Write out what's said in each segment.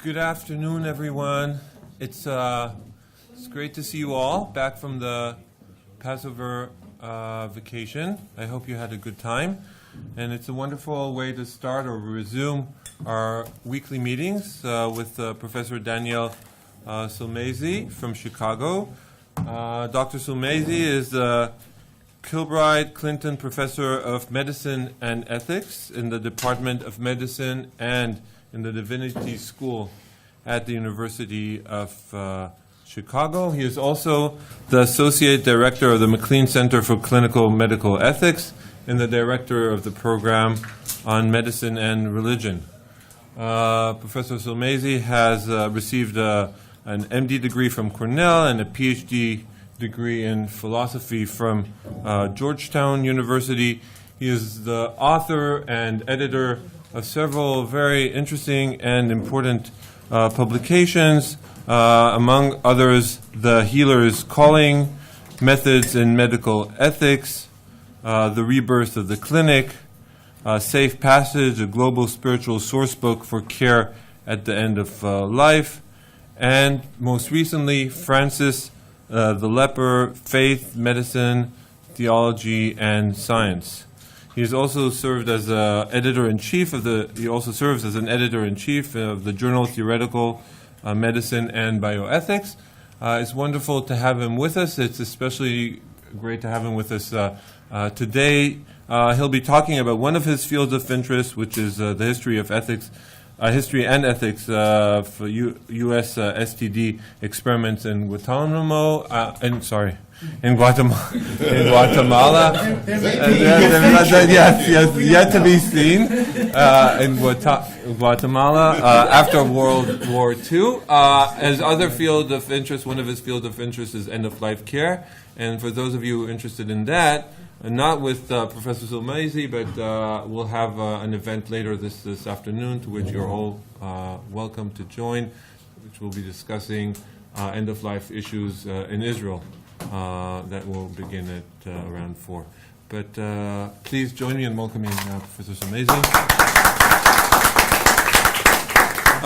Good afternoon, everyone. It's great to see you all back from the Passover vacation. I hope you had a good time. And it's a wonderful way to start or resume our weekly meetings with Professor Daniel Sulmasy from Chicago. Dr. Sulmasy is the Kilbride Clinton Professor of Medicine and Ethics in the Department of Medicine and in the Divinity School at the University of Chicago. He is also the Associate Director of the McLean Center for Clinical Medical Ethics and the Director of the Program on Medicine and Religion. Professor Sulmasy has received an MD degree from Cornell and a PhD degree in philosophy from Georgetown University. He is the author and editor of several very interesting and important publications, among others, The Healer's Calling, Methods in Medical Ethics, The Rebirth of the Clinic, Safe Passage, a global spiritual sourcebook for care at the end of life, and most recently, Francis the Leper, Faith, Medicine, Theology, and Science. He has also served as editor-in-chief of the. He also serves as an editor-in-chief of the journal Theoretical Medicine and Bioethics. It's wonderful to have him with us. It's especially great to have him with us today. He'll be talking about one of his fields of interest, which is the history of ethics. History and ethics for U.S. STD experiments in Guatemala. In Guatemala. Yes, yet to be seen in Guatemala after World War II. His other field of interest, one of his fields of interest, is end-of-life care. And for those of you interested in that, not with Professor Sulmasy, but we'll have an event later this afternoon to which you're all welcome to join, which will be discussing end-of-life issues in Israel. That will begin at around 4. But please join me in welcoming Professor Sulmasy.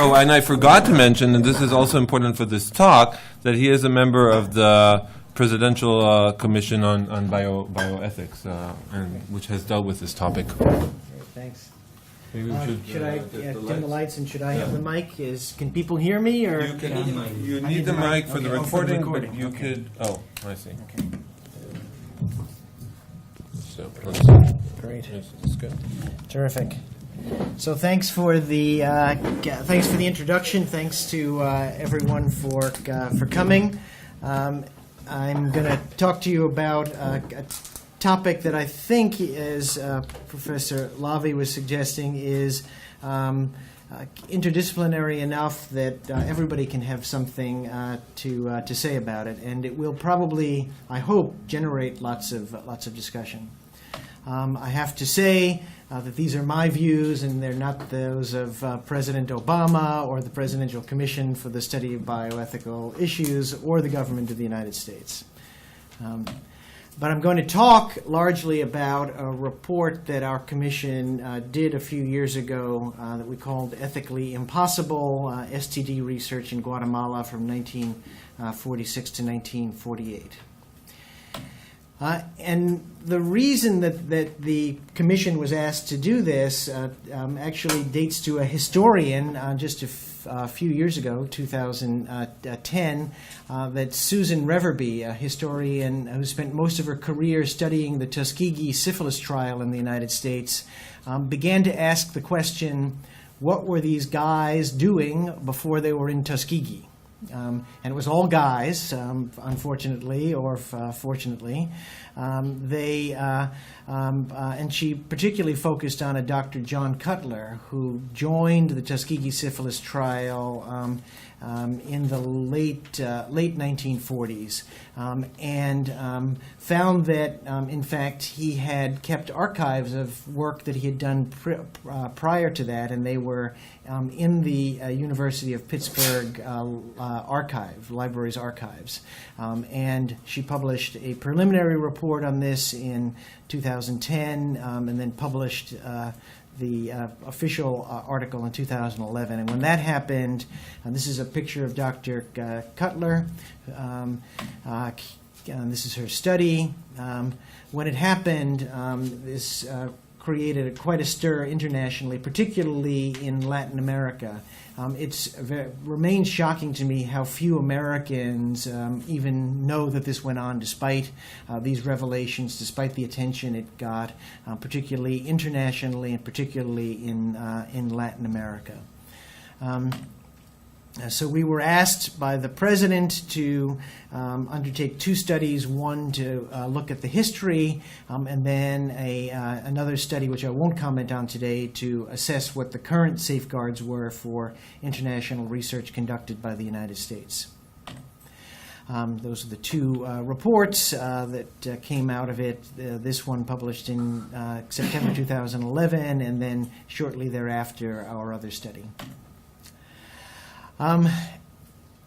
Oh, and I forgot to mention, and this is also important for this talk, that he is a member of the Presidential Commission on Bioethics, and which has dealt with this topic. Great, thanks. Maybe we should I dim the lights and should I have the mic? Can people hear me? Or you need the mic for the recording, but you could. Oh, I see. Okay. So let's see. Great. That's good. Terrific. So thanks for the introduction. Thanks to everyone for coming. I'm going to talk to you about a topic that I think, as Professor Lavi was suggesting, is interdisciplinary enough that everybody can have something to say about it, and it will probably, I hope, generate lots of discussion. I have to say that these are my views, and they're not those of President Obama or the Presidential Commission for the Study of Bioethical Issues or the government of the United States. But I'm going to talk largely about a report that our commission did a few years ago that we called Ethically Impossible, STD Research in Guatemala from 1946 to 1948. And the reason that the commission was asked to do this actually dates to a historian just a few years ago, 2010, that Susan Reverby, a historian who spent most of her career studying the Tuskegee syphilis trial in the United States, began to ask the question, what were these guys doing before they were in Tuskegee? And it was all guys, unfortunately or fortunately. And she particularly focused on a Dr. John Cutler, who joined the Tuskegee syphilis trial in the late 1940s, and found that, in fact, he had kept archives of work that he had done prior to that, and they were in the University of Pittsburgh library's archives. And she published a preliminary report on this in 2010, and then published official article in 2011. And when that happened, this is a picture of Dr. Cutler. This is her study. When it happened, this created quite a stir internationally, particularly in Latin America. It remains shocking to me how few Americans even know that this went on, despite these revelations, despite the attention it got, particularly internationally and particularly in Latin America. So we were asked by the president to undertake two studies, one to look at the history, and then another study, which I won't comment on today, to assess what the current safeguards were for international research conducted by the United States. Those are the two reports that came out of it. This one published in September 2011, and then shortly thereafter, our other study.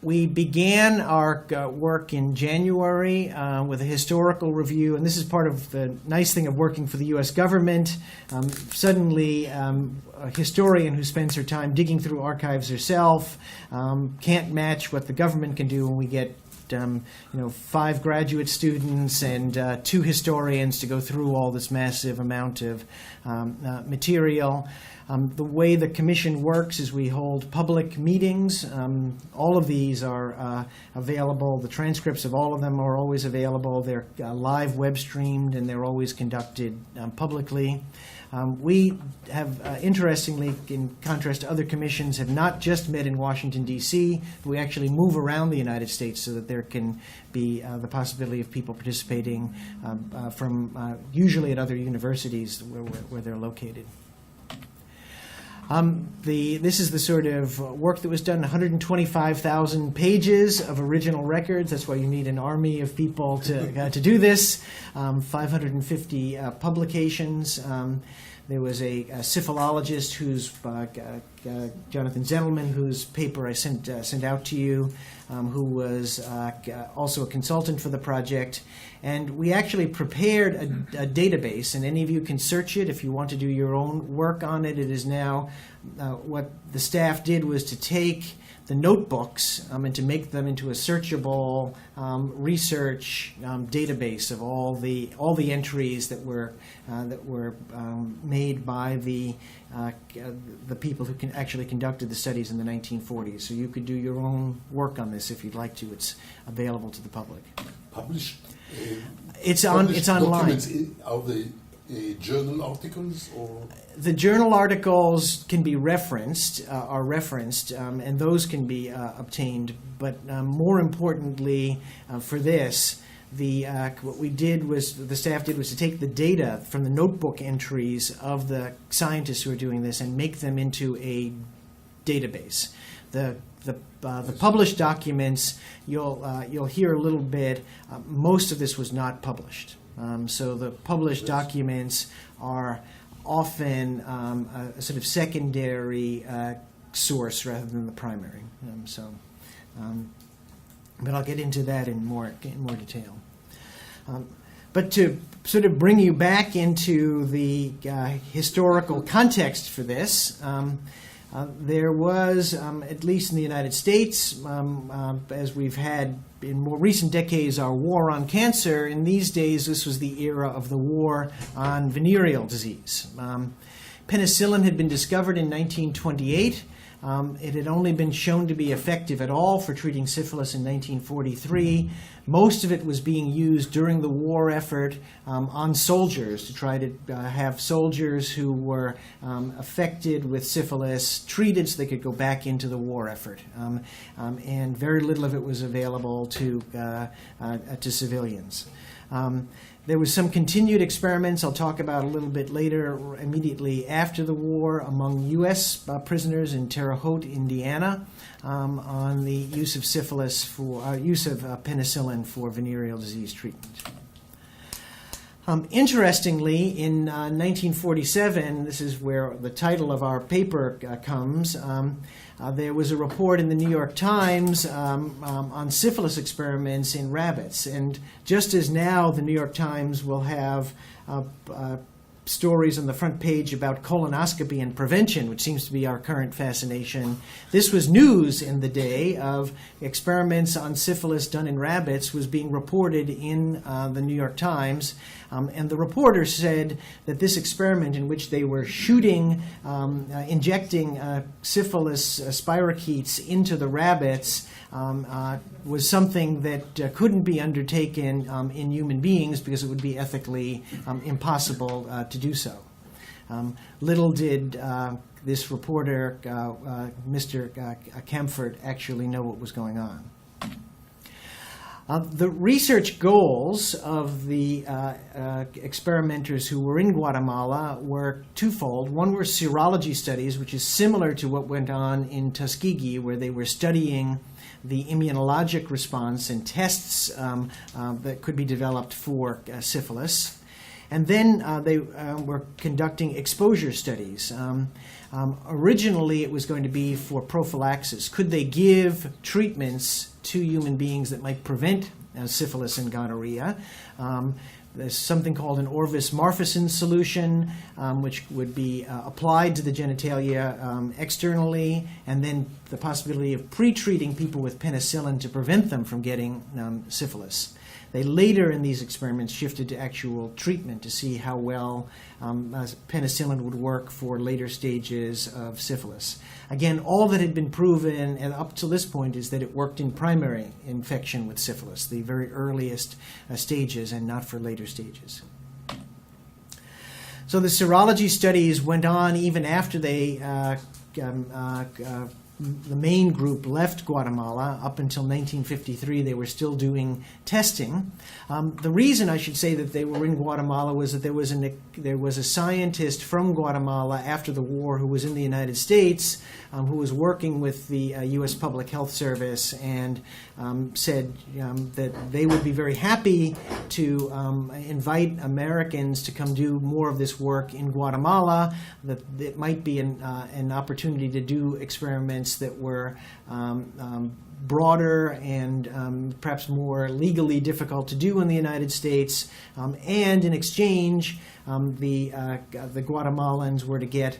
We began our work in January with a historical review, and this is part of the nice thing of working for the U.S. government. Suddenly, a historian who spends her time digging through archives herself can't match what the government can do when we get 5 graduate students and 2 historians to go through all this massive amount of material. The way the commission works is we hold public meetings. All of these are available. The transcripts of all of them are always available. They're live web streamed, and they're always conducted publicly. We have, interestingly, in contrast to other commissions, have not just met in Washington, D.C. We actually move around the United States so that there can be the possibility of people participating from usually at other universities where they're located. This is the sort of work that was done, 125,000 pages of original records. That's why you need an army of people to do this. 550 publications. There was a syphilologist, Jonathan Zentelman, whose paper I sent out to you, who was also a consultant for the project. And we actually prepared a database, and any of you can search it if you want to do your own work on it. It is now, what the staff did was to take the notebooks and to make them into a searchable research database of all the entries that were made by the people who actually conducted the studies in the 1940s. So you could do your own work on this if you'd like to. It's available to the public. Published? It's online. Documents, are they journal articles or? The journal articles can be referenced, and those can be obtained. But more importantly, for this, what we did was, the staff did, was to take the data from the notebook entries of the scientists who are doing this and make them into a database. The published documents, you'll hear a little bit. Most of this was not published. So the published documents are often a sort of secondary source rather than the primary. But I'll get into that in more detail. But to sort of bring you back into the historical context for this, there was, at least in the United States, as we've had in more recent decades, our war on cancer. In these days, this was the era of the war on venereal disease. Penicillin had been discovered in 1928. It had only been shown to be effective at all for treating syphilis in 1943. Most of it was being used during the war effort on soldiers to try to have soldiers who were affected with syphilis treated so they could go back into the war effort. And very little of it was available to civilians. There was some continued experiments I'll talk about a little bit later, immediately after the war, among U.S. prisoners in Terre Haute, Indiana, on the use of syphilis use of penicillin for venereal disease treatment. Interestingly, in 1947, this is where the title of our paper comes, there was a report in the New York Times on syphilis experiments in rabbits. And just as now the New York Times will have stories on the front page about colonoscopy and prevention, which seems to be our current fascination. This was news in the day of experiments on syphilis done in rabbits was being reported in the New York Times. And the reporter said that this experiment in which they were injecting syphilis spirochetes into the rabbits was something that couldn't be undertaken in human beings because it would be ethically impossible to do so. Little did this reporter, Mr. Kempfert, actually know what was going on. The research goals of the experimenters who were in Guatemala were twofold. One were serology studies, which is similar to what went on in Tuskegee, where they were studying the immunologic response and tests that could be developed for syphilis. And then they were conducting exposure studies. Originally, it was going to be for prophylaxis. Could they give treatments to human beings that might prevent syphilis and gonorrhea? There's something called an Orvis Marfison solution, which would be applied to the genitalia externally, and then the possibility of pre-treating people with penicillin to prevent them from getting syphilis. They later in these experiments shifted to actual treatment to see how well penicillin would work for later stages of syphilis. Again, all that had been proven and up to this point is that it worked in primary infection with syphilis, the very earliest stages, and not for later stages. So the serology studies went on even after the main group left Guatemala. Up until 1953, they were still doing testing. The reason I should say that they were in Guatemala was that there was a scientist from Guatemala after the war who was in the United States who was working with the U.S. Public Health Service and said that they would be very happy to invite Americans to come do more of this work in Guatemala, that it might be an opportunity to do experiments that were broader and perhaps more legally difficult to do in the United States, and in exchange, the Guatemalans were to get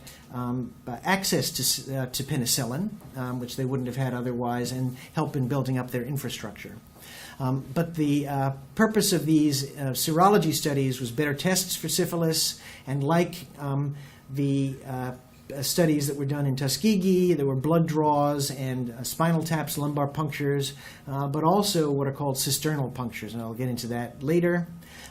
access to penicillin, which they wouldn't have had otherwise, and help in building up their infrastructure. But the purpose of these serology studies was better tests for syphilis, and like the studies that were done in Tuskegee, there were blood draws and spinal taps, lumbar punctures, but also what are called cisternal punctures, and I'll get into that later.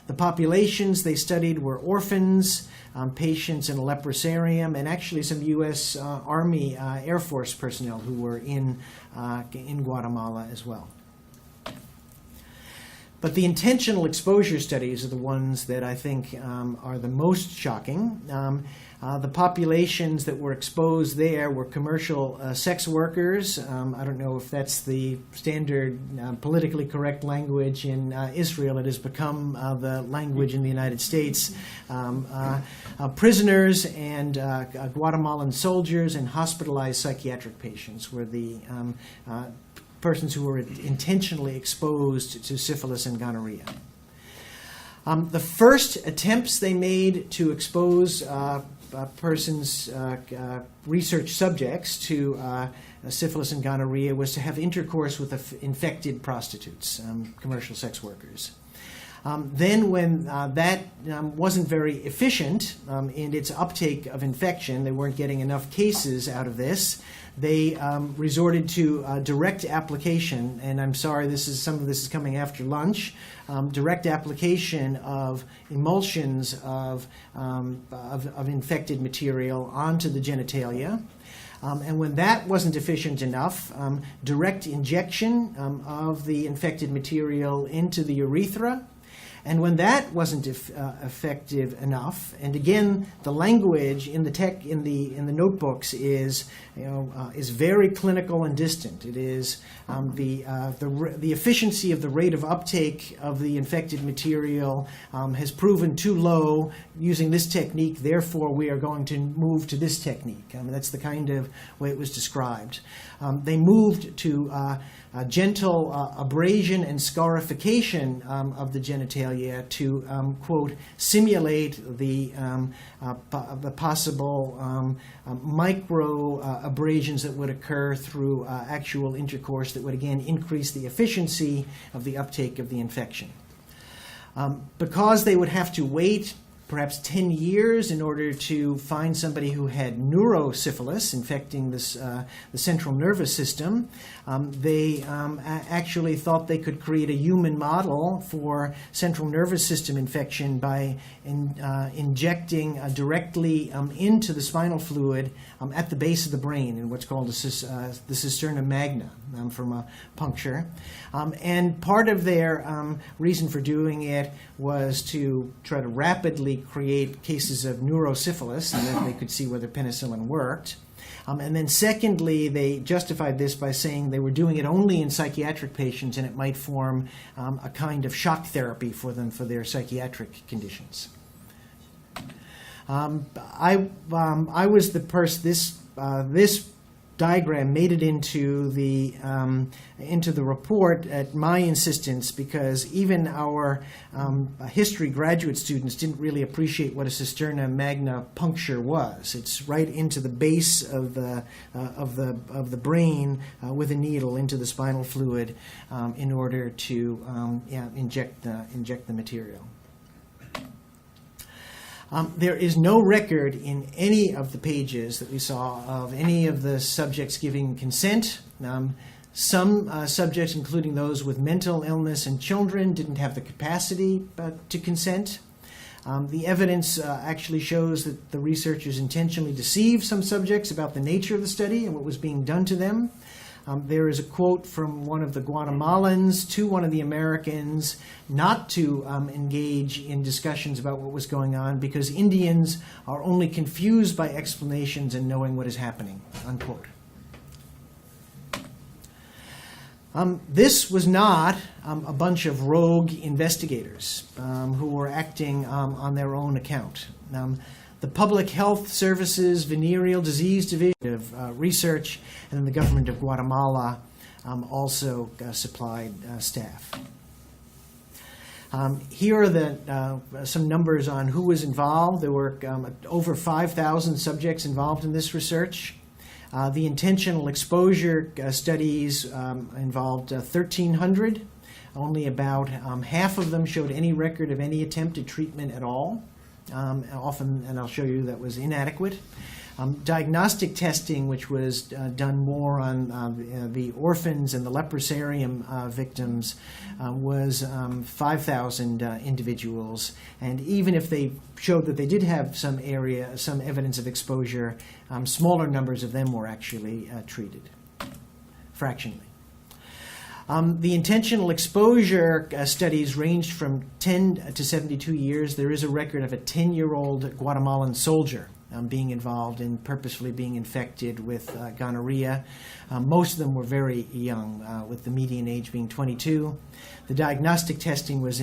The populations they studied were orphans, patients in a leprosarium, and actually some U.S. Army Air Force personnel who were in Guatemala as well. But the intentional exposure studies are the ones that I think are the most shocking. The populations that were exposed there were commercial sex workers. I don't know if that's the standard politically correct language in Israel. It has become the language in the United States. Prisoners and Guatemalan soldiers and hospitalized psychiatric patients were the persons who were intentionally exposed to syphilis and gonorrhea. The first attempts they made to expose persons, research subjects to syphilis and gonorrhea was to have intercourse with infected prostitutes, commercial sex workers. Then when that wasn't very efficient in its uptake of infection, they weren't getting enough cases out of this, they resorted to direct application, and I'm sorry, some of this is coming after lunch, direct application of emulsions of infected material onto the genitalia. And when that wasn't efficient enough, direct injection of the infected material into the urethra. And when that wasn't effective enough, and again, the language in the notebooks is very clinical and distant. It is the efficiency of the rate of uptake of the infected material has proven too low using this technique. Therefore, we are going to move to this technique. That's the kind of way it was described. They moved to gentle abrasion and scarification of the genitalia to, quote, simulate the possible micro abrasions that would occur through actual intercourse that would, again, increase the efficiency of the uptake of the infection. Because they would have to wait perhaps 10 years in order to find somebody who had neurosyphilis infecting this, the central nervous system, they actually thought they could create a human model for central nervous system infection by injecting directly into the spinal fluid at the base of the brain in what's called the cisterna magna from a puncture. And part of their reason for doing it was to try to rapidly create cases of neurosyphilis so that they could see whether penicillin worked. And then secondly, they justified this by saying they were doing it only in psychiatric patients and it might form a kind of shock therapy for them for their psychiatric conditions. I was the person, this diagram made it into the report at my insistence because even our history graduate students didn't really appreciate what a cisterna magna puncture was. It's right into the base of the brain with a needle into the spinal fluid in order to inject the material. There is no record in any of the pages that we saw of any of the subjects giving consent. Some subjects, including those with mental illness and children, didn't have the capacity to consent. The evidence actually shows that the researchers intentionally deceived some subjects about the nature of the study and what was being done to them. There is a quote from one of the Guatemalans to one of the Americans not to engage in discussions about what was going on because Indians are only confused by explanations and knowing what is happening, unquote. This was not a bunch of rogue investigators who were acting on their own account. The Public Health Services Venereal Disease Division of Research and then the government of Guatemala also supplied staff. Here are some numbers on who was involved. There were over 5,000 subjects involved in this research. The intentional exposure studies involved 1,300. Only about half of them showed any record of any attempted treatment at all. Often, and I'll show you, that was inadequate. Diagnostic testing, which was done more on the orphans and the leprosarium victims, was 5,000 individuals. And even if they showed that they did have some evidence of exposure, smaller numbers of them were actually treated fractionally. The intentional exposure studies ranged from 10 to 72 years. There is a record of a 10-year-old Guatemalan soldier being involved in purposefully being infected with gonorrhea. Most of them were very young, with the median age being 22. The diagnostic testing was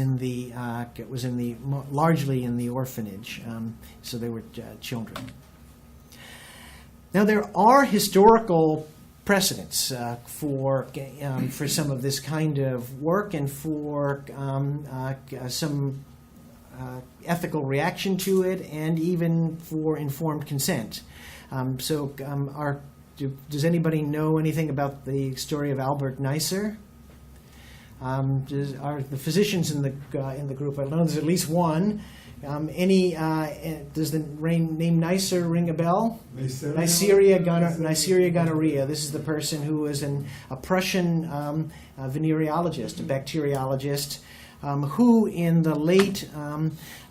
largely in the orphanage, so they were children. Now there are historical precedents for some of this kind of work and for some ethical reaction to it and even for informed consent. Does anybody know anything about the story of Albert Neisser? Are the physicians in the group? I know there's at least one. Does the name Neisser ring a bell? Neisseria gonorrhea. This is the person who was a Prussian venereologist, a bacteriologist, who in the late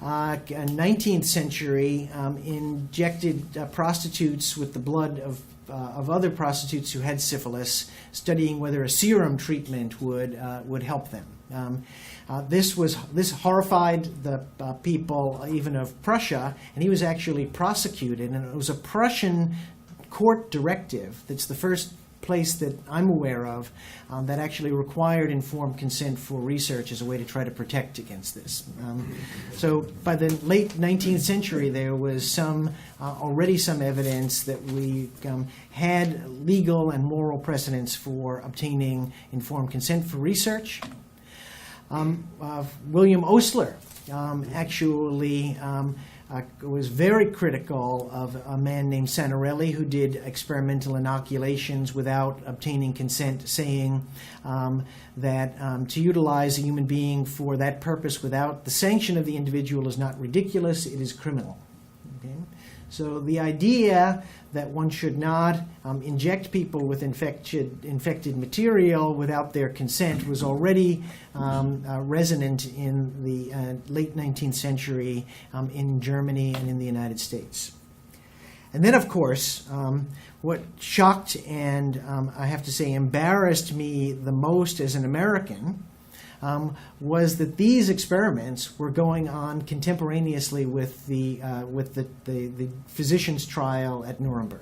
19th century injected prostitutes with the blood of other prostitutes who had syphilis, studying whether a serum treatment would help them. This horrified the people even of Prussia, and he was actually prosecuted. And it was a Prussian court directive that's the first place that I'm aware of that actually required informed consent for research as a way to try to protect against this. So by the late 19th century, there was already some evidence that we had legal and moral precedents for obtaining informed consent for research. William Osler actually was very critical of a man named Santarelli who did experimental inoculations without obtaining consent, saying that to utilize a human being for that purpose without the sanction of the individual is not ridiculous, it is criminal. Okay? So the idea that one should not inject people with infected material without their consent was already resonant in the late 19th century in Germany and in the United States. And then, of course, what shocked and I have to say embarrassed me the most as an American was that these experiments were going on contemporaneously with the physician's trial at Nuremberg.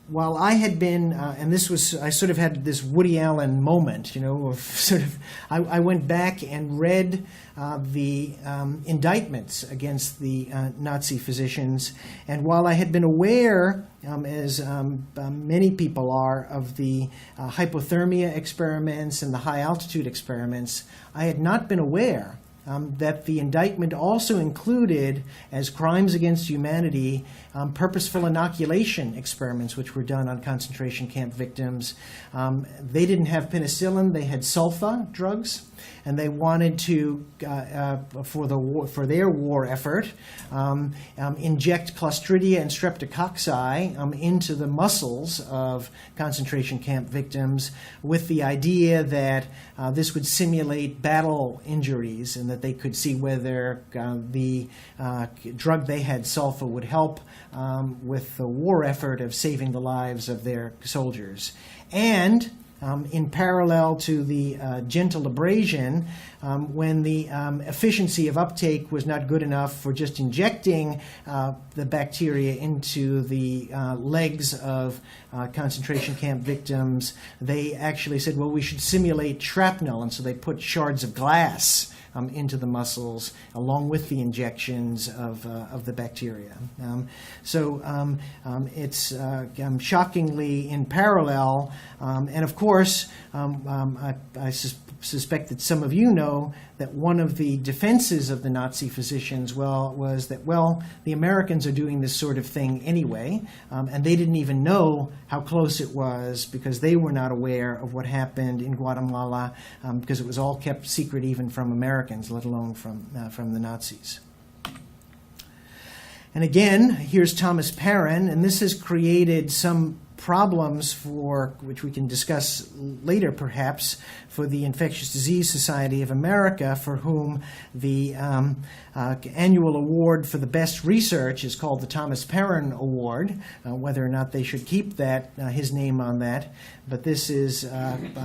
While I had been, and I sort of had this Woody Allen moment, of sort of, I went back and read the indictments against the Nazi physicians, and while I had been aware, as many people are, of the hypothermia experiments and the high altitude experiments, I had not been aware that the indictment also included, as crimes against humanity, purposeful inoculation experiments which were done on concentration camp victims. They didn't have penicillin, they had sulfa drugs, and they wanted to, for their war effort, inject Clostridia and Streptococci into the muscles of concentration camp victims with the idea that this would simulate battle injuries and that they could see whether the drug they had, sulfa, would help with the war effort of saving the lives of their soldiers. And in parallel to the genital abrasion, when the efficiency of uptake was not good enough for just injecting the bacteria into the legs of concentration camp victims, they actually said, well, we should simulate shrapnel, and so they put shards of glass into the muscles along with the injections of the bacteria. It's shockingly in parallel, and of course, I suspect that some of you know that one of the defenses of the Nazi physicians was that, the Americans are doing this sort of thing anyway, and they didn't even know how close it was because they were not aware of what happened in Guatemala because it was all kept secret even from Americans, let alone from the Nazis. And again, here's Thomas Perrin, and this has created some problems which we can discuss later perhaps, for the Infectious Disease Society of America, for whom the annual award for the best research is called the Thomas Perrin Award, whether or not they should keep his name on that. But this is,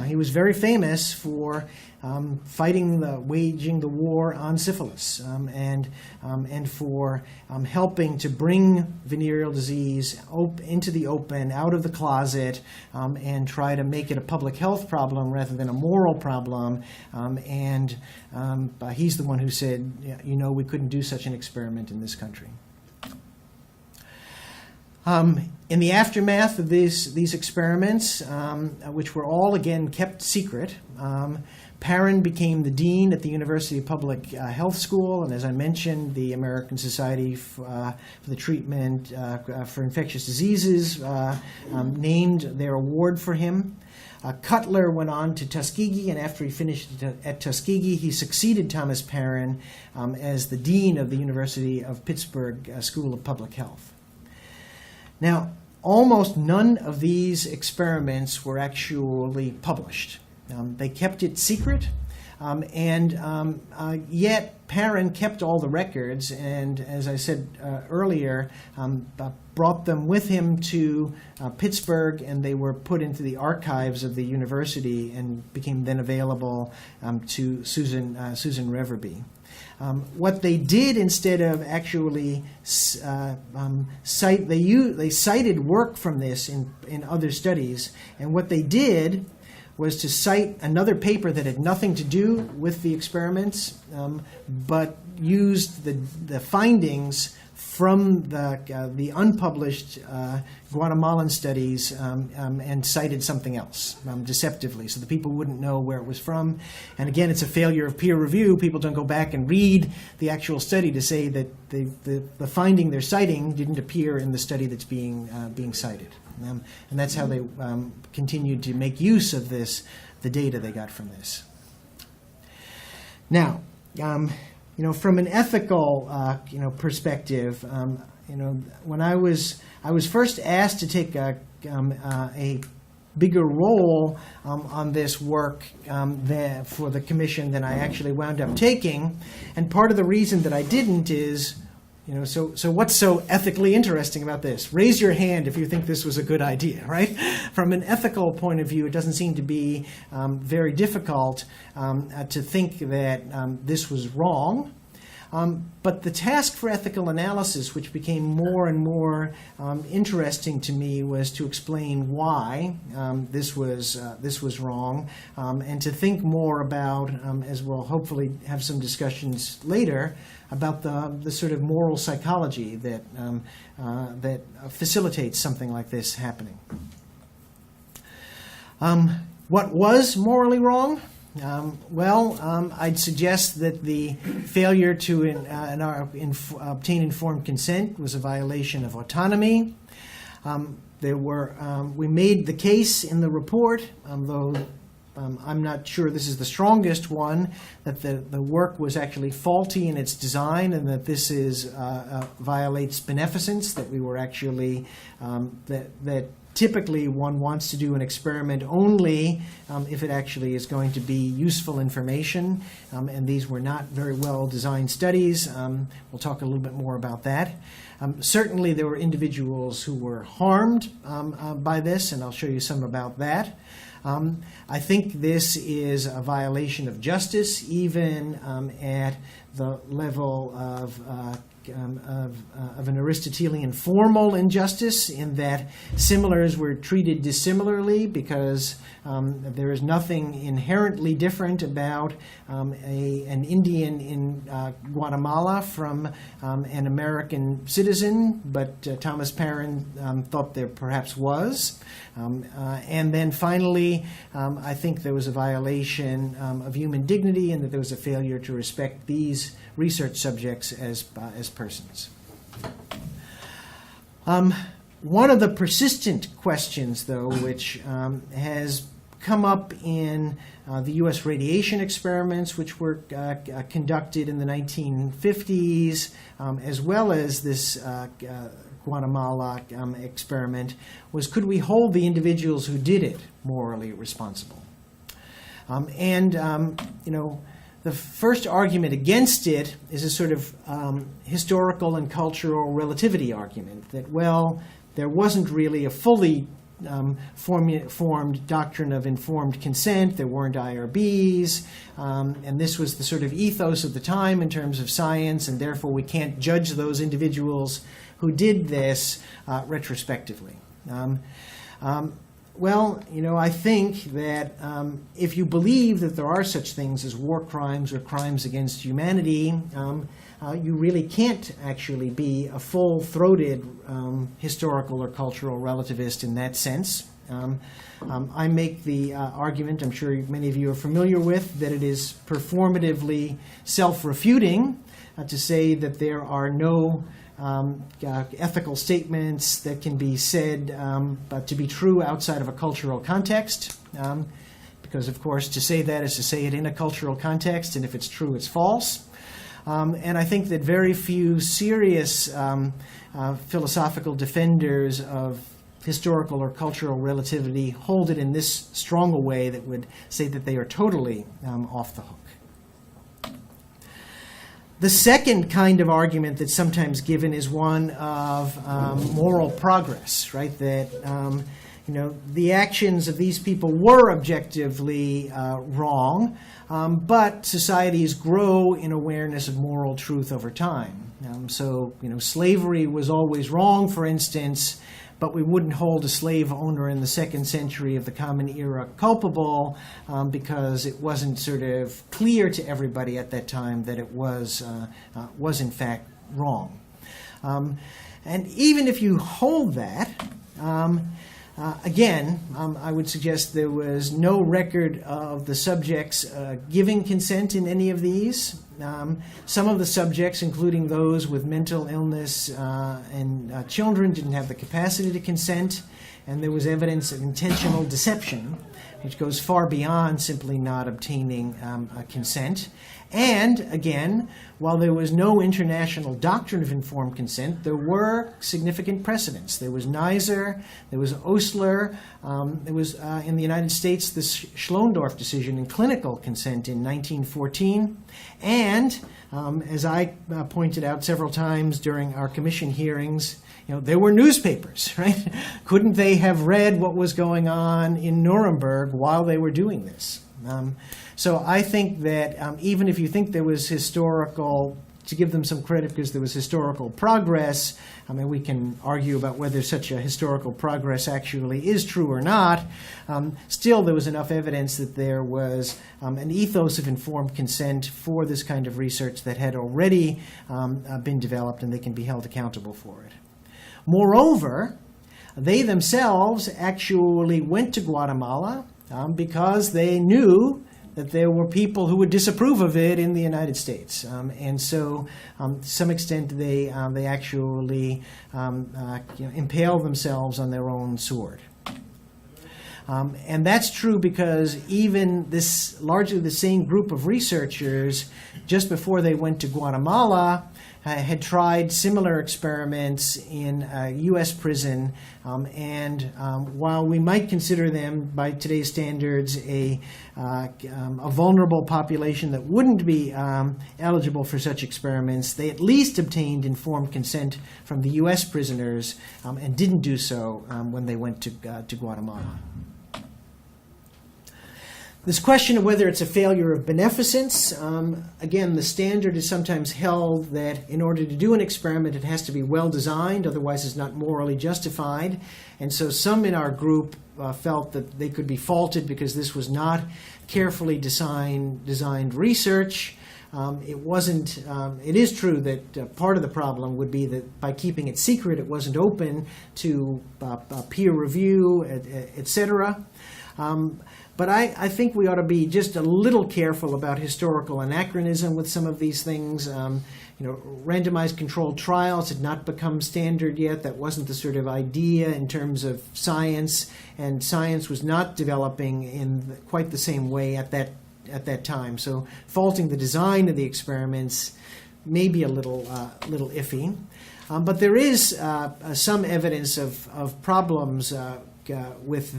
he was very famous for waging the war on syphilis, and for helping to bring venereal disease into the open, out of the closet, and try to make it a public health problem rather than a moral problem. He's the one who said, we couldn't do such an experiment in this country. In the aftermath of these experiments, which were all again kept secret, Perrin became the dean at the University of Public Health School, and as I mentioned, the American Society for the Treatment for Infectious Diseases named their award for him. Cutler went on to Tuskegee, and after he finished at Tuskegee, he succeeded Thomas Perrin as the dean of the University of Pittsburgh School of Public Health. Now, almost none of these experiments were actually published. They kept it secret, yet Perrin kept all the records, and as I said earlier, brought them with him to Pittsburgh, and they were put into the archives of the university and became then available to Susan Reverby. What they did instead of actually cite, they cited work from this in other studies, and what they did was to cite another paper that had nothing to do with the experiments, but used the findings from the unpublished Guatemalan studies and cited something else deceptively, so the people wouldn't know where it was from. And again, it's a failure of peer review. People don't go back and read the actual study to say that the finding they're citing didn't appear in the study that's being cited. And that's how they continued to make use of the data they got from this. Now, from an ethical, perspective, when I was first asked to take a bigger role on this work for the commission than I actually wound up taking, and part of the reason that I didn't is, so what's so ethically interesting about this? Raise your hand if you think this was a good idea, right? From an ethical point of view, it doesn't seem to be very difficult to think that this was wrong. But the task for ethical analysis, which became more and more interesting to me, was to explain why this was wrong, and to think more about, as we'll hopefully have some discussions later, about the sort of moral psychology that facilitates something like this happening. What was morally wrong? I'd suggest that the failure to obtain informed consent was a violation of autonomy. We made the case in the report, though I'm not sure this is the strongest one, that the work was actually faulty in its design, and that this violates beneficence, that we were actually, that typically one wants to do an experiment only if it actually is going to be useful information, and these were not very well designed studies. We'll talk a little bit more about that. Certainly there were individuals who were harmed by this, and I'll show you some about that. I think this is a violation of justice, even at the level of an Aristotelian formal injustice, in that similars were treated dissimilarly because there is nothing inherently different about an Indian in Guatemala from an American citizen, but Thomas Perrin thought there perhaps was. And then finally, I think there was a violation of human dignity, and that there was a failure to respect these research subjects as persons. One of the persistent questions, though, which has come up in the U.S. radiation experiments, which were conducted in the 1950s, as well as this Guatemala experiment, was could we hold the individuals who did it morally responsible? The first argument against it is a sort of historical and cultural relativity argument, that, well, there wasn't really a fully formed doctrine of informed consent. There weren't IRBs, and this was the sort of ethos of the time in terms of science, and therefore we can't judge those individuals who did this retrospectively. I think that if you believe that there are such things as war crimes or crimes against humanity, you really can't actually be a full-throated historical or cultural relativist in that sense. I make the argument, I'm sure many of you are familiar with, that it is performatively self-refuting to say that there are no ethical statements that can be said but to be true outside of a cultural context, because, of course, to say that is to say it in a cultural context, and if it's true, it's false. And I think that very few serious philosophical defenders of historical or cultural relativity hold it in this strong a way that would say that they are totally off the hook. The second kind of argument that's sometimes given is one of moral progress, right? That the actions of these people were objectively wrong, but societies grow in awareness of moral truth over time. So, slavery was always wrong, for instance, but we wouldn't hold a slave owner in the 2nd century of the Common Era culpable because it wasn't sort of clear to everybody at that time that it was in fact wrong. And even if you hold that, again, I would suggest there was no record of the subjects giving consent in any of these. Some of the subjects, including those with mental illness and children, didn't have the capacity to consent, and there was evidence of intentional deception, which goes far beyond simply not obtaining consent. And, again, while there was no international doctrine of informed consent, there were significant precedents. There was Neisser, there was Osler, there was, in the United States, the Schlondorf decision in clinical consent in 1914. And, as I pointed out several times during our commission hearings, there were newspapers, right? Couldn't they have read what was going on in Nuremberg while they were doing this? So I think that even if you think there was historical, to give them some credit because there was historical progress, I mean, we can argue about whether such a historical progress actually is true or not, still there was enough evidence that there was an ethos of informed consent for this kind of research that had already been developed, and they can be held accountable for it. Moreover, they themselves actually went to Guatemala because they knew that there were people who would disapprove of it in the United States. And so, to some extent, they actually impaled themselves on their own sword. And that's true because even this largely the same group of researchers, just before they went to Guatemala, had tried similar experiments in a U.S. prison, and while we might consider them by today's standards a vulnerable population that wouldn't be eligible for such experiments, they at least obtained informed consent from the U.S. prisoners and didn't do so when they went to Guatemala. This question of whether it's a failure of beneficence, again, the standard is sometimes held that in order to do an experiment, it has to be well designed, otherwise it's not morally justified. And so some in our group felt that they could be faulted because this was not carefully designed research. It is true that part of the problem would be that by keeping it secret, it wasn't open to peer review, etc. But I think we ought to be just a little careful about historical anachronism with some of these things. Randomized controlled trials had not become standard yet. That wasn't the sort of idea in terms of science, and science was not developing in quite the same way at that time. So faulting the design of the experiments may be a little iffy. But there is some evidence of problems with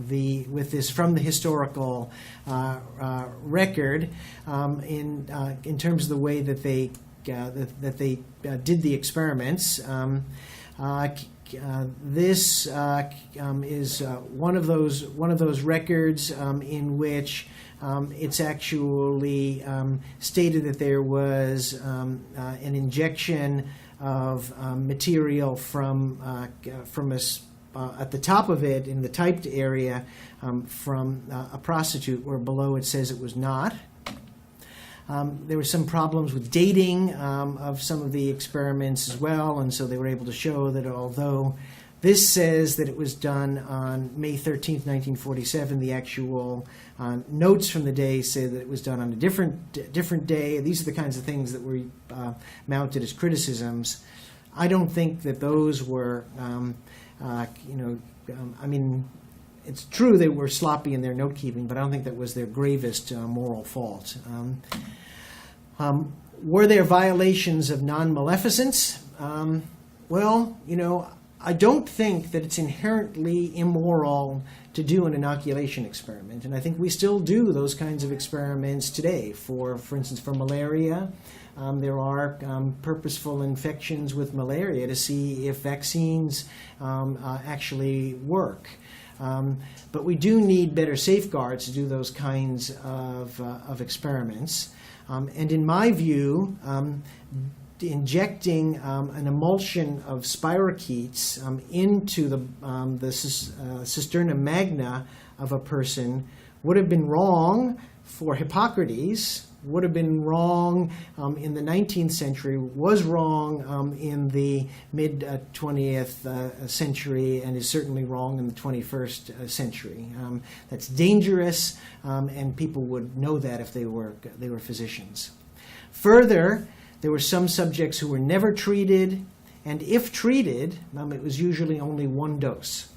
this from the historical record in terms of the way that they did the experiments. This is one of those records in which it's actually stated that there was an injection of material from at the top of it in the typed area from a prostitute, where below it says it was not. There were some problems with dating of some of the experiments as well, and so they were able to show that although this says that it was done on May 13th, 1947, the actual notes from the day say that it was done on a different day. These are the kinds of things that were mounted as criticisms. I don't think that those were I mean, it's true they were sloppy in their note-keeping, but I don't think that was their gravest moral fault. Were there violations of non-maleficence? Well, I don't think that it's inherently immoral to do an inoculation experiment, and I think we still do those kinds of experiments today. For instance, for malaria, there are purposeful infections with malaria to see if vaccines actually work. But we do need better safeguards to do those kinds of experiments. And in my view, injecting an emulsion of spirochetes into the cisterna magna of a person would have been wrong for Hippocrates, would have been wrong in the 19th century, was wrong in the mid-20th century, and is certainly wrong in the 21st century. That's dangerous, and people would know that if they were physicians. Further, there were some subjects who were never treated, and if treated, it was usually only one dose.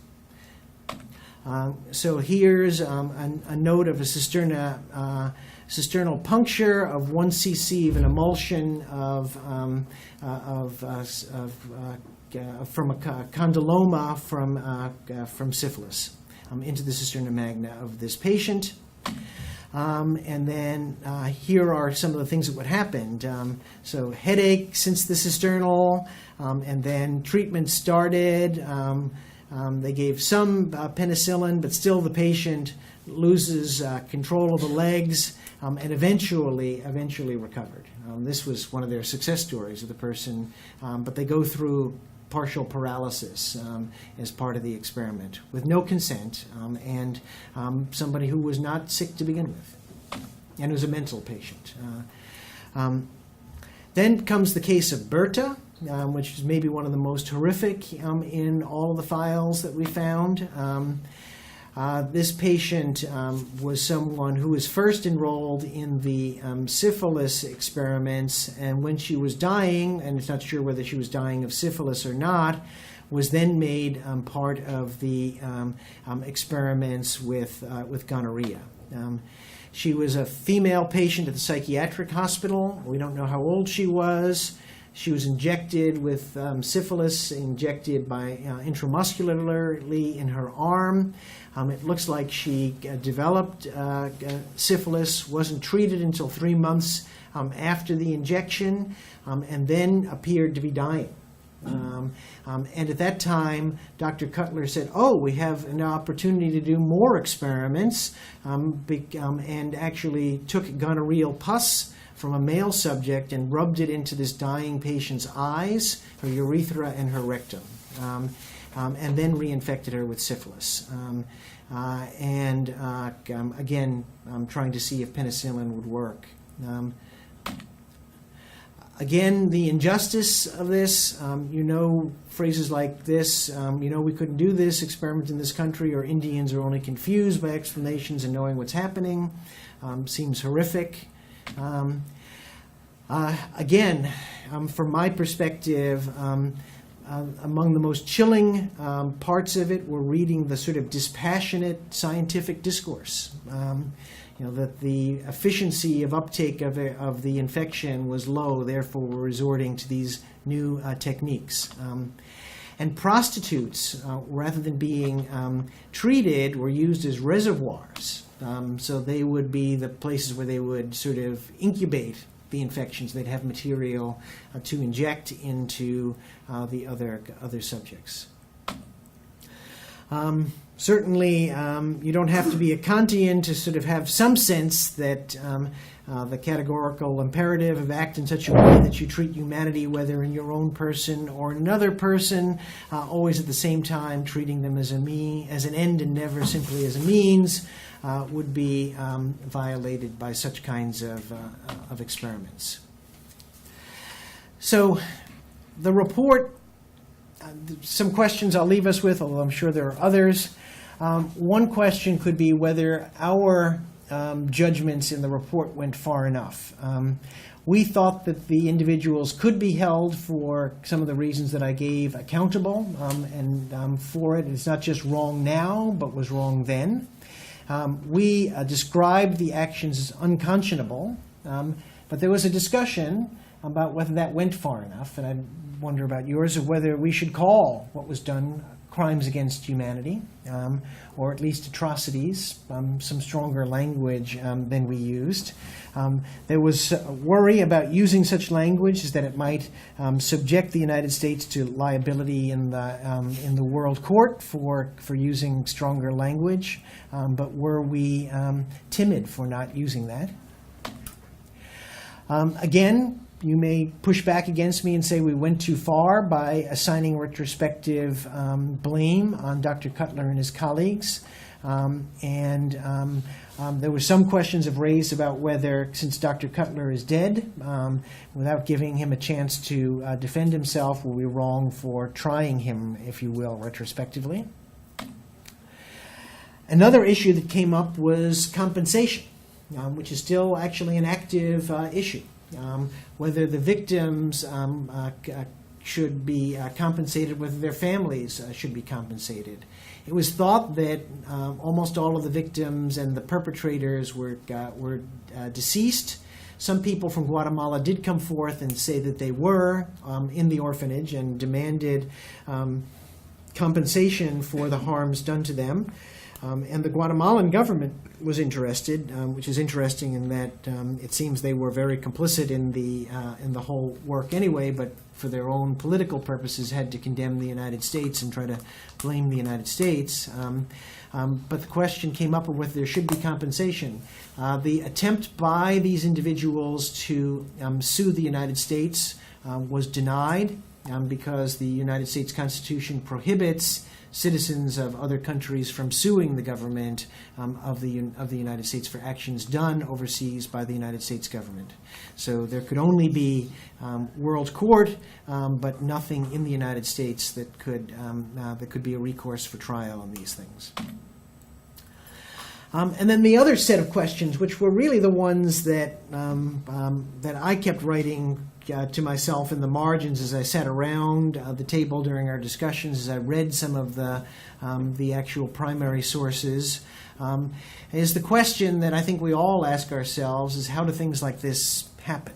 So here's a note of a cisternal puncture of 1 cc of an emulsion from a condyloma from syphilis into the cisterna magna of this patient. And then here are some of the things that would happen. So headache since the cisternal, and then treatment started. They gave some penicillin, but still the patient loses control of the legs and eventually recovered. This was one of their success stories of the person, but they go through partial paralysis as part of the experiment with no consent, and somebody who was not sick to begin with and was a mental patient. Then comes the case of Berta, which is maybe one of the most horrific in all of the files that we found. This patient was someone who was first enrolled in the syphilis experiments, and when she was dying, and it's not sure whether she was dying of syphilis or not, was then made part of the experiments with gonorrhea. She was a female patient at the psychiatric hospital. We don't know how old she was. She was injected with syphilis, injected by intramuscularly in her arm. It looks like she developed syphilis, wasn't treated until 3 months after the injection, and then appeared to be dying. And at that time, Dr. Cutler said, we have an opportunity to do more experiments, and actually took gonorrheal pus from a male subject and rubbed it into this dying patient's eyes, her urethra, and her rectum, and then reinfected her with syphilis. Again, trying to see if penicillin would work. Again, the injustice of this, phrases like this, we couldn't do this experiment in this country, or Indians are only confused by explanations and knowing what's happening, seems horrific. Again, from my perspective, among the most chilling parts of it were reading the sort of dispassionate scientific discourse. That the efficiency of uptake of the infection was low, therefore we're resorting to these new techniques. And prostitutes, rather than being treated, were used as reservoirs. So they would be the places where they would sort of incubate the infections. They'd have material to inject into the other subjects. Certainly, you don't have to be a Kantian to sort of have some sense that the categorical imperative of act in such a way that you treat humanity, whether in your own person or another person, always at the same time treating them as an end and never simply as a means, would be violated by such kinds of experiments. So the report, some questions I'll leave us with, although I'm sure there are others. One question could be whether our judgments in the report went far enough. We thought that the individuals could be held for some of the reasons that I gave accountable, and for it. It's not just wrong now, but was wrong then. We described the actions as unconscionable, but there was a discussion about whether that went far enough, and I wonder about yours, of whether we should call what was done crimes against humanity, or at least atrocities, some stronger language than we used. There was worry about using such language that it might subject the United States to liability in the World Court for using stronger language, but were we timid for not using that? Again, you may push back against me and say we went too far by assigning retrospective blame on Dr. Cutler and his colleagues. There were some questions raised about whether, since Dr. Cutler is dead, without giving him a chance to defend himself, were we wrong for trying him, if you will, retrospectively. Another issue that came up was compensation, which is still actually an active issue. Whether the victims should be compensated, whether their families should be compensated. It was thought that almost all of the victims and the perpetrators were deceased. Some people from Guatemala did come forth and say that they were in the orphanage and demanded compensation for the harms done to them. And the Guatemalan government was interested, which is interesting in that it seems they were very complicit in the whole work anyway, but for their own political purposes had to condemn the United States and try to blame the United States. But the question came up of whether there should be compensation. The attempt by these individuals to sue the United States was denied because the United States Constitution prohibits citizens of other countries from suing the government of the United States for actions done overseas by the United States government. So there could only be world court, but nothing in the United States that could be a recourse for trial on these things. And then the other set of questions, which were really the ones that I kept writing to myself in the margins as I sat around the table during our discussions, as I read some of the actual primary sources, is the question that I think we all ask ourselves is, how do things like this happen,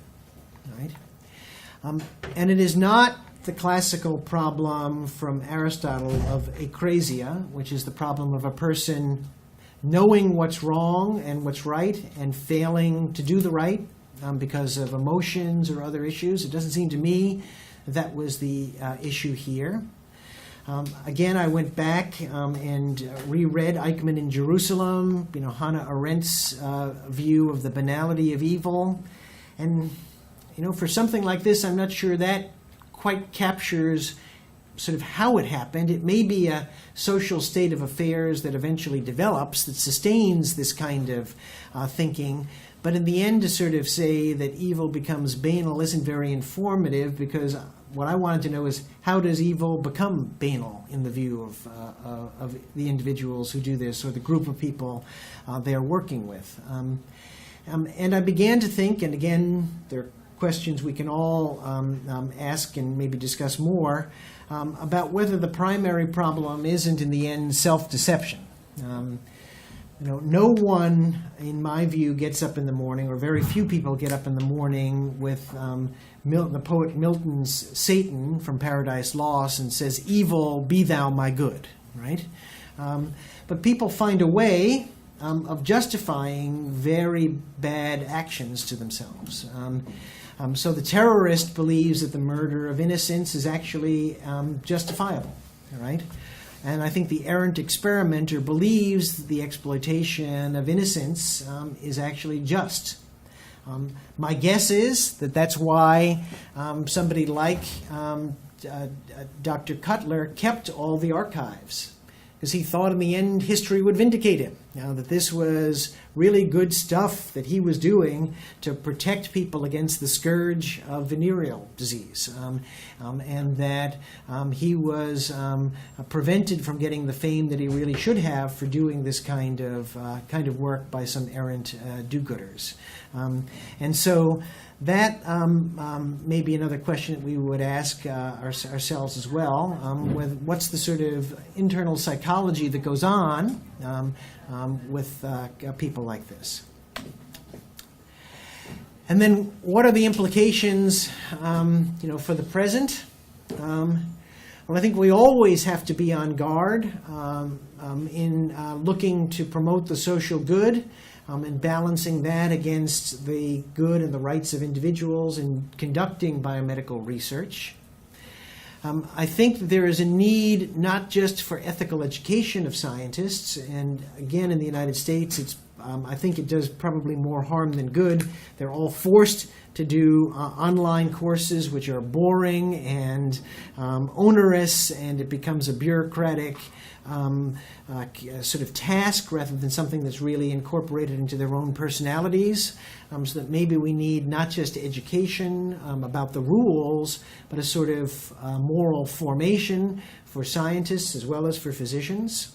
right? And it is not the classical problem from Aristotle of akrasia, which is the problem of a person knowing what's wrong and what's right and failing to do the right because of emotions or other issues. It doesn't seem to me that was the issue here. Again, I went back and reread Eichmann in Jerusalem, Hannah Arendt's view of the banality of evil. And, for something like this, I'm not sure that quite captures sort of how it happened. It may be a social state of affairs that eventually develops, that sustains this kind of thinking. But in the end, to sort of say that evil becomes banal isn't very informative, because what I wanted to know is, how does evil become banal in the view of the individuals who do this, or the group of people they are working with? And I began to think, and again, there are questions we can all ask and maybe discuss more, about whether the primary problem isn't in the end self-deception. No one, in my view, gets up in the morning, or very few people get up in the morning with the poet Milton's Satan from Paradise Lost and says, "Evil, be thou my good," right? But people find a way of justifying very bad actions to themselves. So the terrorist believes that the murder of innocents is actually justifiable, right? And I think the errant experimenter believes that the exploitation of innocence is actually just. My guess is that that's why somebody like Dr. Cutler kept all the archives, because he thought in the end history would vindicate him. That this was really good stuff that he was doing to protect people against the scourge of venereal disease, and that he was prevented from getting the fame that he really should have for doing this kind of work by some errant do-gooders. And so that may be another question that we would ask ourselves as well. What's the sort of internal psychology that goes on with people like this? And then what are the implications for the present? Well, I think we always have to be on guard in looking to promote the social good and balancing that against the good and the rights of individuals in conducting biomedical research. I think that there is a need not just for ethical education of scientists, and again in the United States I think it does probably more harm than good. They're all forced to do online courses which are boring and onerous, and it becomes a bureaucratic sort of task rather than something that's really incorporated into their own personalities. So that maybe we need not just education about the rules, but a sort of moral formation for scientists as well as for physicians.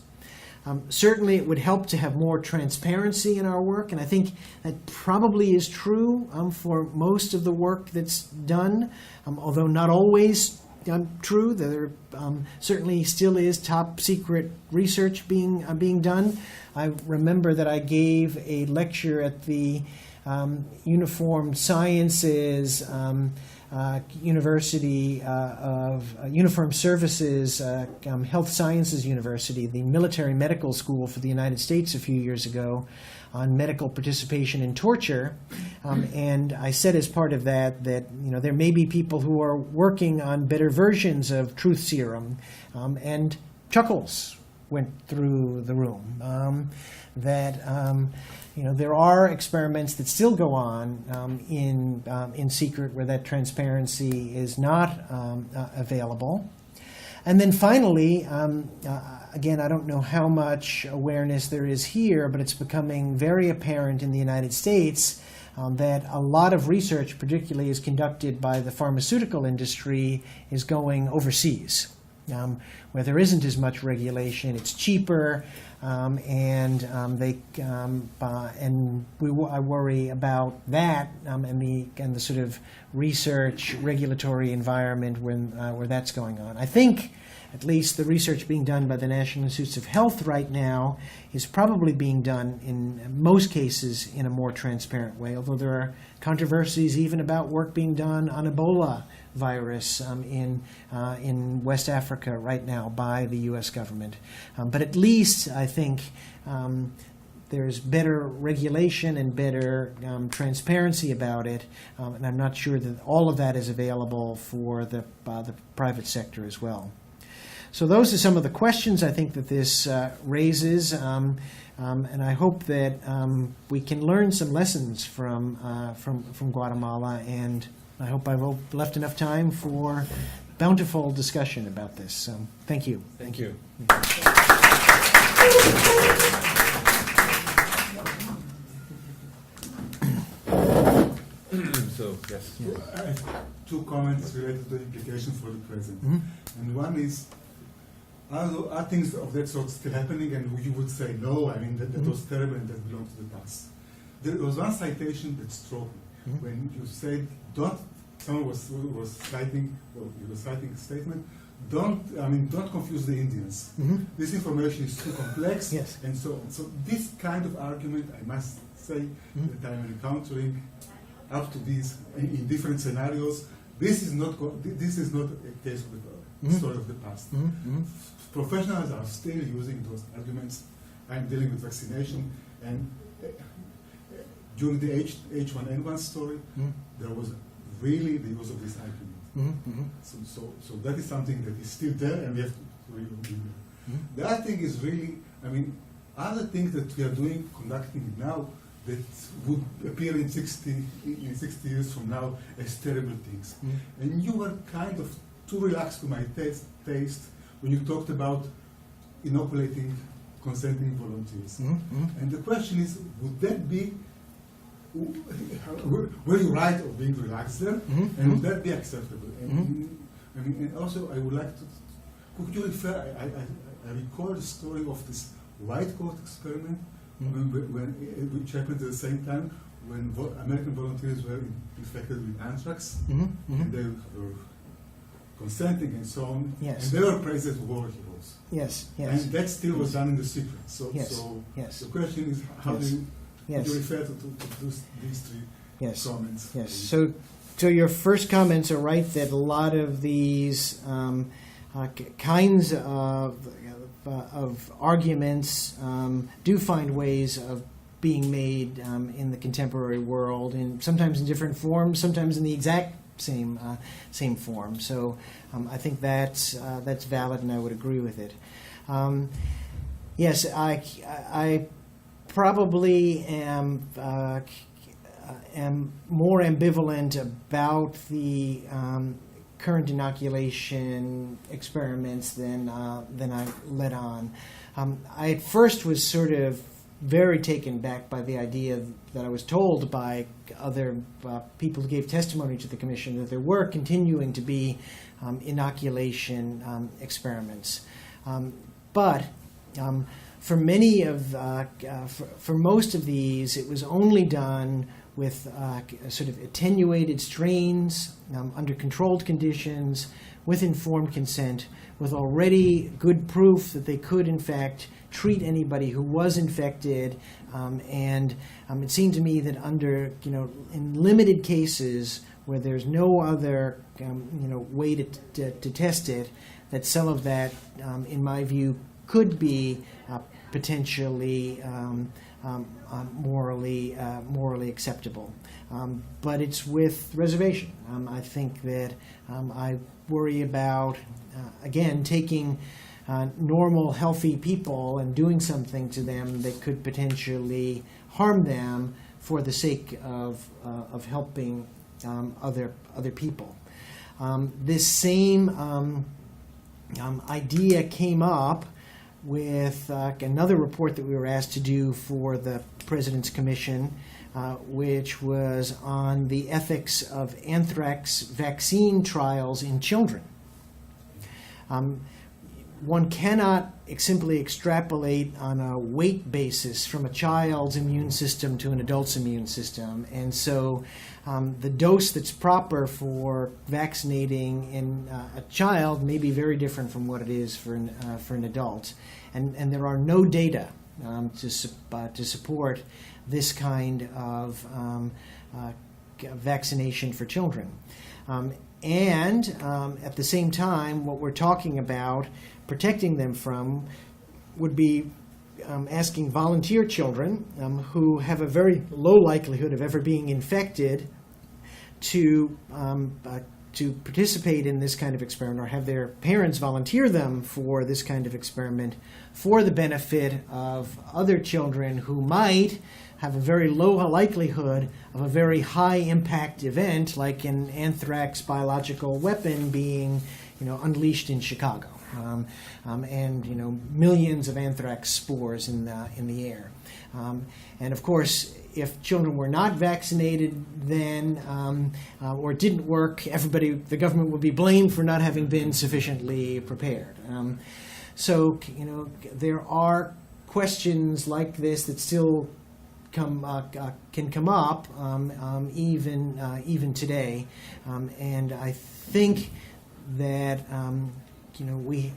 Certainly it would help to have more transparency in our work, and I think that probably is true for most of the work that's done, although not always true. There certainly still is top secret research being done. I remember that I gave a lecture at the Uniformed Sciences University of Uniformed Services Health Sciences University, the military medical school for the United States a few years ago, on medical participation in torture. And I said as part of that there may be people who are working on better versions of truth serum, and chuckles went through the room. There are experiments that still go on in secret where that transparency is not available. And then finally, again, I don't know how much awareness there is here, but it's becoming very apparent in the United States that a lot of research, particularly is conducted by the pharmaceutical industry, is going overseas, where there isn't as much regulation. It's cheaper. I worry about that and the sort of research regulatory environment where that's going on. I think at least the research being done by the National Institutes of Health right now is probably being done in most cases in a more transparent way, although there are controversies even about work being done on Ebola virus in West Africa right now by the U.S. government. But at least I think there's better regulation and better transparency about it, and I'm not sure that all of that is available for the private sector as well. So those are some of the questions I think that this raises, and I hope that we can learn some lessons from Guatemala, and I hope I've left enough time for bountiful discussion about this. So thank you. Thank you. So, yes. So I have two comments related to the implications for the present. Mm-hmm. And one is, are things of that sort still happening? And you would say, no, I mean, that was terrible and that belongs to the past. There was one citation that struck me when you said, someone was citing, or you were citing a statement, don't confuse the Indians. Mm-hmm. This information is too complex, Yes. and so on. So this kind of argument, I must say, that I'm encountering up to these in different scenarios. This is not a case of the story of the past. Mm-hmm. Professionals are still using those arguments. I'm dealing with vaccination, and during the H1N1 story, there was really the use of this argument. So that is something that is still there, and we have to really do that. The other thing is really, other things that we are doing, conducting now, that would appear in 60 years from now as terrible things. And you were kind of too relaxed to my taste when you talked about inoculating consenting volunteers. And the question is, would that be, were you right of being relaxed there? And would that be acceptable? And also I would like to, could you refer, I recall the story of this white coat experiment, which happened at the same time when American volunteers were infected with anthrax, and they were consenting and so on, Yes. and they were praised as war heroes. Yes. And that still was done in the secret. So, Yes. so Yes. the question is, how Yes. do you, Yes. do you refer to these three Yes. comments? Yes. So your first comments are right that a lot of these kinds of arguments do find ways of being made in the contemporary world, and sometimes in different forms, sometimes in the exact same form. So I think that's valid, and I would agree with it. Yes, I probably am more ambivalent about the current inoculation experiments than I let on. I at first was sort of very taken back by the idea that I was told by other people who gave testimony to the commission that there were continuing to be inoculation experiments. But for many of, for most of these, it was only done with sort of attenuated strains under controlled conditions, with informed consent, with already good proof that they could, in fact, treat anybody who was infected. And it seemed to me that under, in limited cases where there's no other, way to test it, that some of that, in my view, could be potentially morally acceptable. But it's with reservation. I think that I worry about, again, taking normal, healthy people and doing something to them that could potentially harm them for the sake of helping other people. This same idea came up with another report that we were asked to do for the President's Commission, which was on the ethics of anthrax vaccine trials in children. One cannot simply extrapolate on a weight basis from a child's immune system to an adult's immune system. And so the dose that's proper for vaccinating in a child may be very different from what it is for an adult. And there are no data to support this kind of vaccination for children. And at the same time, what we're talking about protecting them from would be asking volunteer children who have a very low likelihood of ever being infected to participate in this kind of experiment, or have their parents volunteer them for this kind of experiment for the benefit of other children who might have a very low likelihood of a very high impact event, like an anthrax biological weapon being, unleashed in Chicago, and millions of anthrax spores in the air. And of course, if children were not vaccinated then, or it didn't work, the government would be blamed for not having been sufficiently prepared. So there are questions like this that still can come up even today, and I think that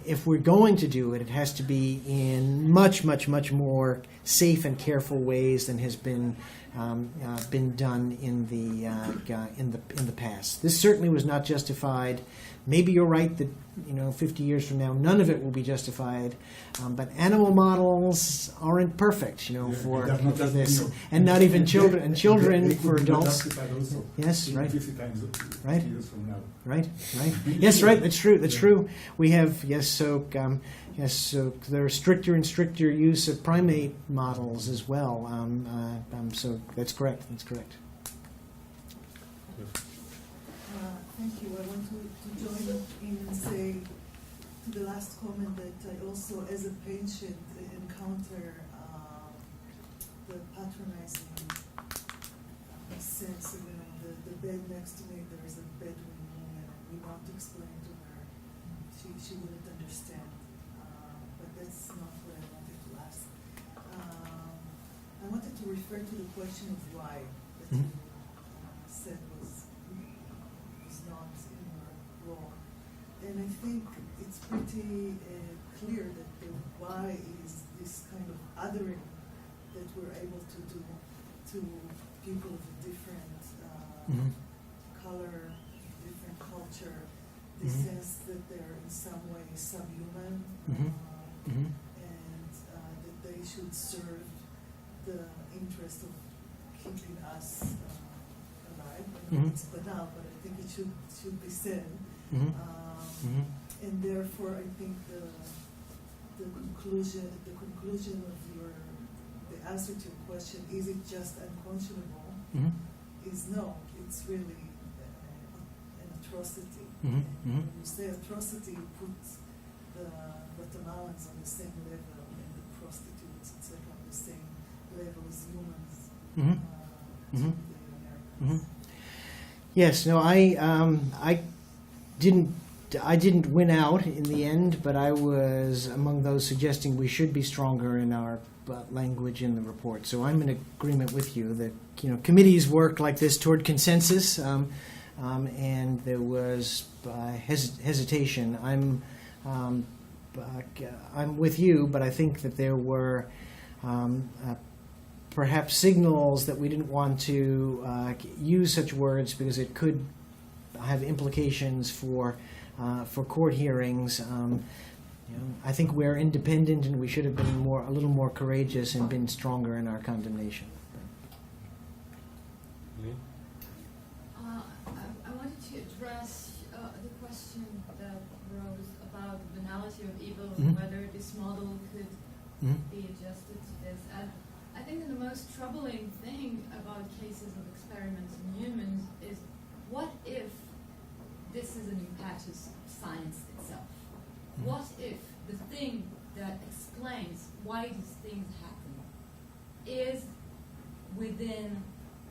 if we're going to do it, it has to be in much more safe and careful ways than has been done in the past. This certainly was not justified. Maybe you're right that 50 years from now none of it will be justified, but animal models aren't perfect, for this, and not even children, and children for adults. Yes, right. 50 times right. years from now. Right. Yes, right. That's true. We have so there are stricter and stricter use of primate models as well. So that's correct. Thank you. I want to join in and say to the last comment that I also, as a patient, encounter the patronizing sense of, the bed next to me, there is a bedroom woman, and we want to explain to her. She wouldn't understand. But that's not what I wanted to ask. I wanted to refer to the question of why that you said was not wrong. And I think it's pretty clear that the why is this kind of othering that we're able to do to people of a different color, different culture, the Mhm. sense that they're in some way subhuman, Mhm. Mhm. and that they should serve the interest of keeping us alive. I know Mhm. it's banal, but I think it should be said. Mhm. Mhm. And therefore, I think the conclusion of the answer to your question, is it just unconscionable? Mhm. Is no, it's really an atrocity. Mhm. And Mhm. when you say atrocity, you put the Guatemalans on the same level, and the prostitutes, etc., on the same level as humans. Mhm. To Mhm. the Americans. Mhm. Yes, no, I didn't win out in the end, but I was among those suggesting we should be stronger in our language in the report. So I'm in agreement with you that committees work like this toward consensus, and there was hesitation. I'm with you, but I think that there were perhaps signals that we didn't want to use such words because it could have implications for court hearings. I think we're independent, and we should have been a little more courageous and been stronger in our condemnation. I wanted to address the question that rose about the banality of evil and whether this model could be adjusted to this. And I think that the most troubling thing about cases of experiments in humans is, what if this is an impetus of science itself? What if the thing that explains why these things happen is within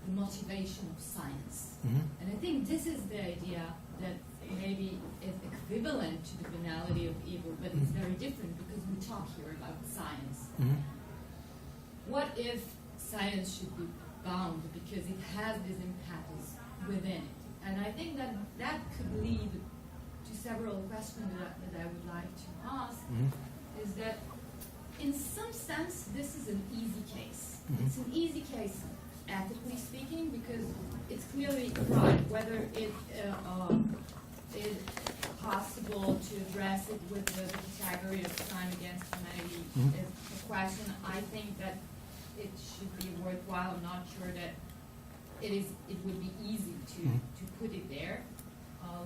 the motivation of science? And I think this is the idea that maybe is equivalent to the banality of evil, but it's very different because we talk here about science. What if science should be bound because it has this impetus within it? And I think that could lead to several questions that I would like to ask. Is that in some sense this is an easy case. It's an easy case ethically speaking because it's clearly a crime. Whether it is possible to address it with the category of crime against humanity is a question. I think that it should be worthwhile. I'm not sure that it would be easy to put it there,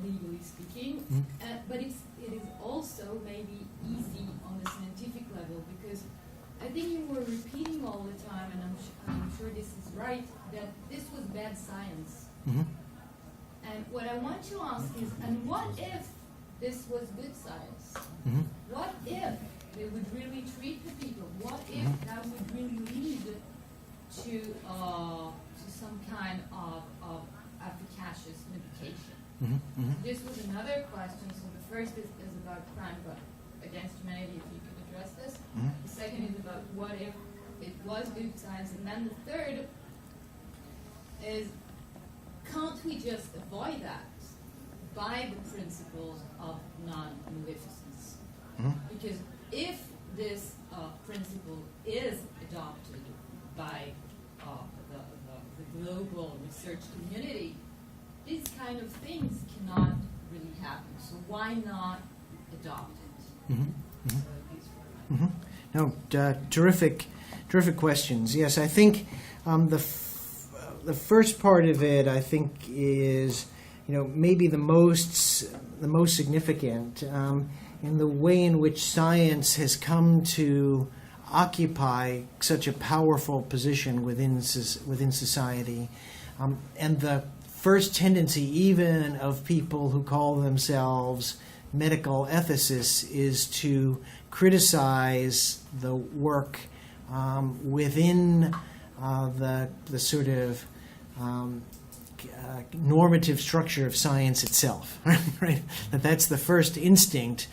legally speaking. But it is also maybe easy on the scientific level because I think you were repeating all the time, and I'm sure this is right, that this was bad science. And what I want to ask is, and what if this was good science? What if they would really treat the people? What if that would really lead to some kind of efficacious medication? This was another question. So the first is about crime against humanity, if you could address this. The second is about what if it was good science. And then the third is, can't we just avoid that by the principles of non-maleficence? Because if this principle is adopted by the global research community, these kind of things cannot really happen. So why not adopt it? No, terrific questions. Yes, I think the first part of it, I think, is maybe the most significant in the way in which science has come to occupy such a powerful position within society, and the first tendency even of people who call themselves medical ethicists is to criticize the work within the sort of normative structure of science itself, right? That's the first instinct,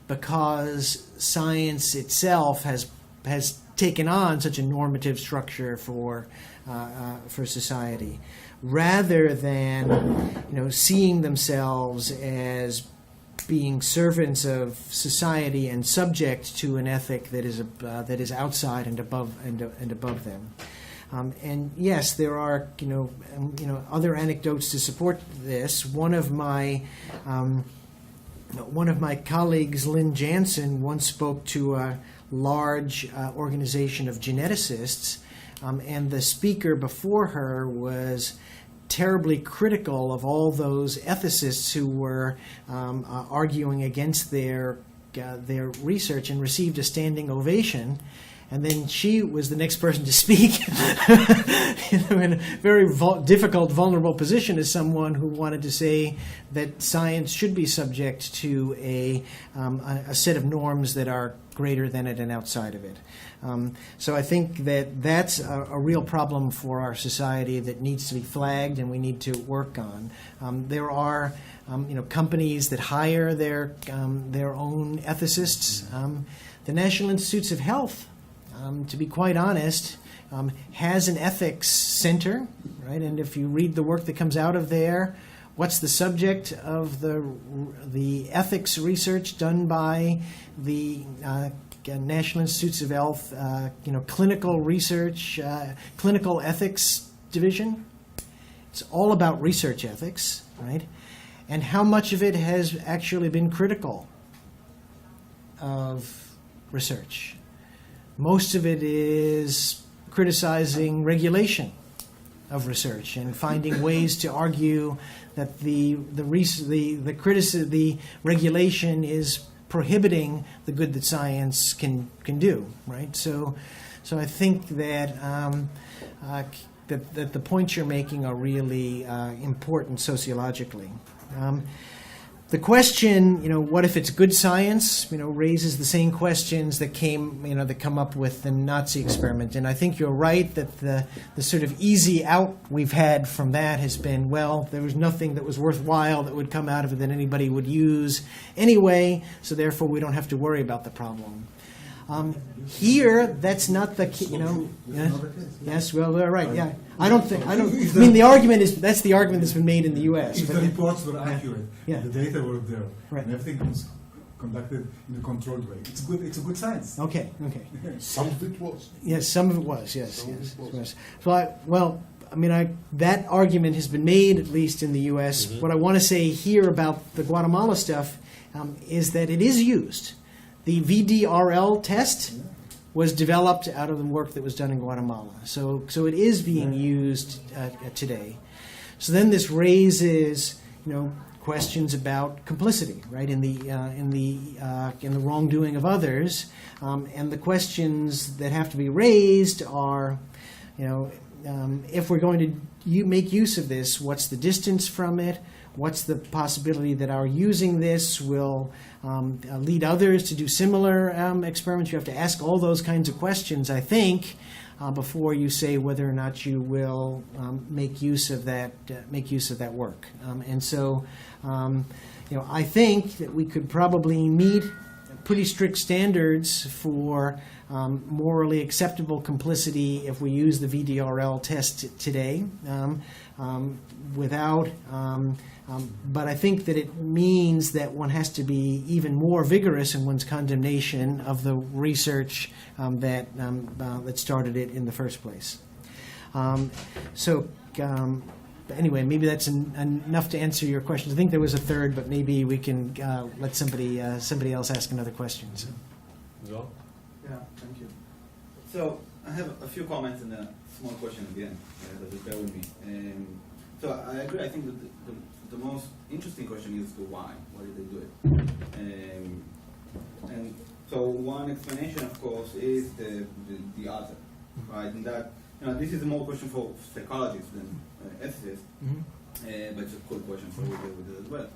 because science itself has taken on such a normative structure for society, rather than seeing themselves as being servants of society and subject to an ethic that is outside and above them. And yes, there are other anecdotes to support this. One of my colleagues, Lynn Jansen, once spoke to a large organization of geneticists, and the speaker before her was terribly critical of all those ethicists who were arguing against their research, and received a standing ovation. And then she was the next person to speak in a very difficult, vulnerable position as someone who wanted to say that science should be subject to a set of norms that are greater than it and outside of it. So I think that that's a real problem for our society that needs to be flagged and we need to work on. There are companies that hire their own ethicists. The National Institutes of Health, to be quite honest, has an ethics center, right? And if you read the work that comes out of there, what's the subject of the ethics research done by the National Institutes of Health, clinical research, clinical ethics division? It's all about research ethics, right? And how much of it has actually been critical of research? Most of it is criticizing regulation of research and finding ways to argue that the regulation is prohibiting the good that science can do, right? So I think that that the points you're making are really important sociologically. The question, what if it's good science, raises the same questions that come up with the Nazi experiment. And I think you're right that the sort of easy out we've had from that has been, well, there was nothing that was worthwhile that would come out of it that anybody would use anyway, so therefore we don't have to worry about the problem. Here, that's not the case, Yes, well, right, yeah. I mean, the argument is, that's the argument that's been made in the U.S. If the reports were accurate, yeah. the data were there, right. and everything was conducted in a controlled way. It's a good science. Okay. Some of it was. Yes, some of it was, yes. So that argument has been made, at least in the U.S. Mm-hmm. What I want to say here about the Guatemala stuff is that it is used. The VDRL test was developed out of the work that was done in Guatemala. So it is being used today. So then this raises, questions about complicity, right, in the wrongdoing of others, and the questions that have to be raised are, if we're going to make use of this, what's the distance from it? What's the possibility that our using this will lead others to do similar experiments? You have to ask all those kinds of questions, I think, before you say whether or not you will make use of that work. And so, I think that we could probably meet pretty strict standards for morally acceptable complicity if we use the VDRL test today, but I think that it means that one has to be even more vigorous in one's condemnation of the research that started it in the first place. Anyway, maybe that's enough to answer your questions. I think there was a third, but maybe we can let somebody else ask another question. So. Yeah, thank you. So I have a few comments and a small question at the end. That bear with me. So I agree. I think that the most interesting question is the why. Why did they do it? And so one explanation, of course, is the other, right? And that this is a more question for psychologists than ethicists, but it's a cool question, so we'll deal with it as well.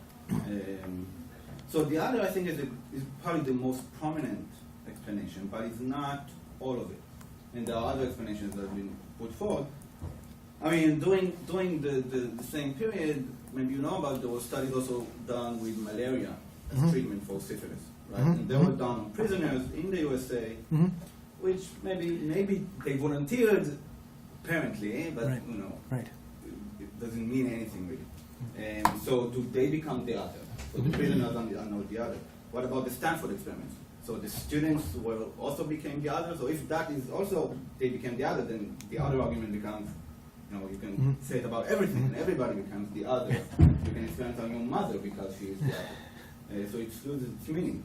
So the other, I think, is probably the most prominent explanation, but it's not all of it. And there are other explanations that have been put forward. I mean, during the same period, maybe you know about, there were studies also done with malaria as treatment for syphilis, right? And they were done on prisoners in the USA, which maybe they volunteered, apparently, but right. It doesn't mean anything really. And so do they become the other? So the prisoners are not the other. What about the Stanford experiments? So the students will also become the other. So if that is also they become the other, then the other argument becomes, you can say it about everything, and everybody becomes the other. You can explain it on your mother because she is the other. So it loses its meaning.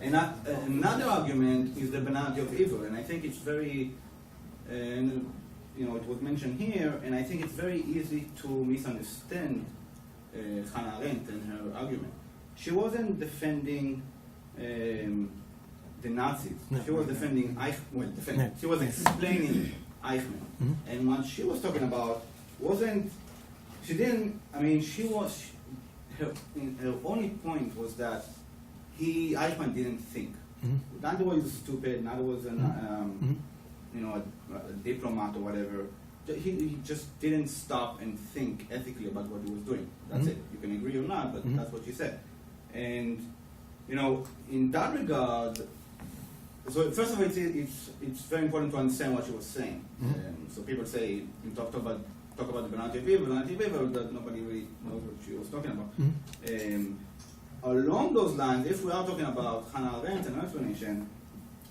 Another argument is the banality of evil, and I think it's very, it was mentioned here, and I think it's very easy to misunderstand Hannah Arendt and her argument. She wasn't defending the Nazis. No. She was defending She was explaining Eichmann. And what she was talking about her only point was that Eichmann didn't think. Neither was stupid, neither was a diplomat or whatever. He just didn't stop and think ethically about what he was doing. That's it. You can agree or not, but that's what she said. And in that regard, so first of all, it's very important to understand what she was saying. So people say, you talk about the banality of evil, that nobody really knows what she was talking about. Along those lines, if we are talking about Hannah Arendt and her explanation,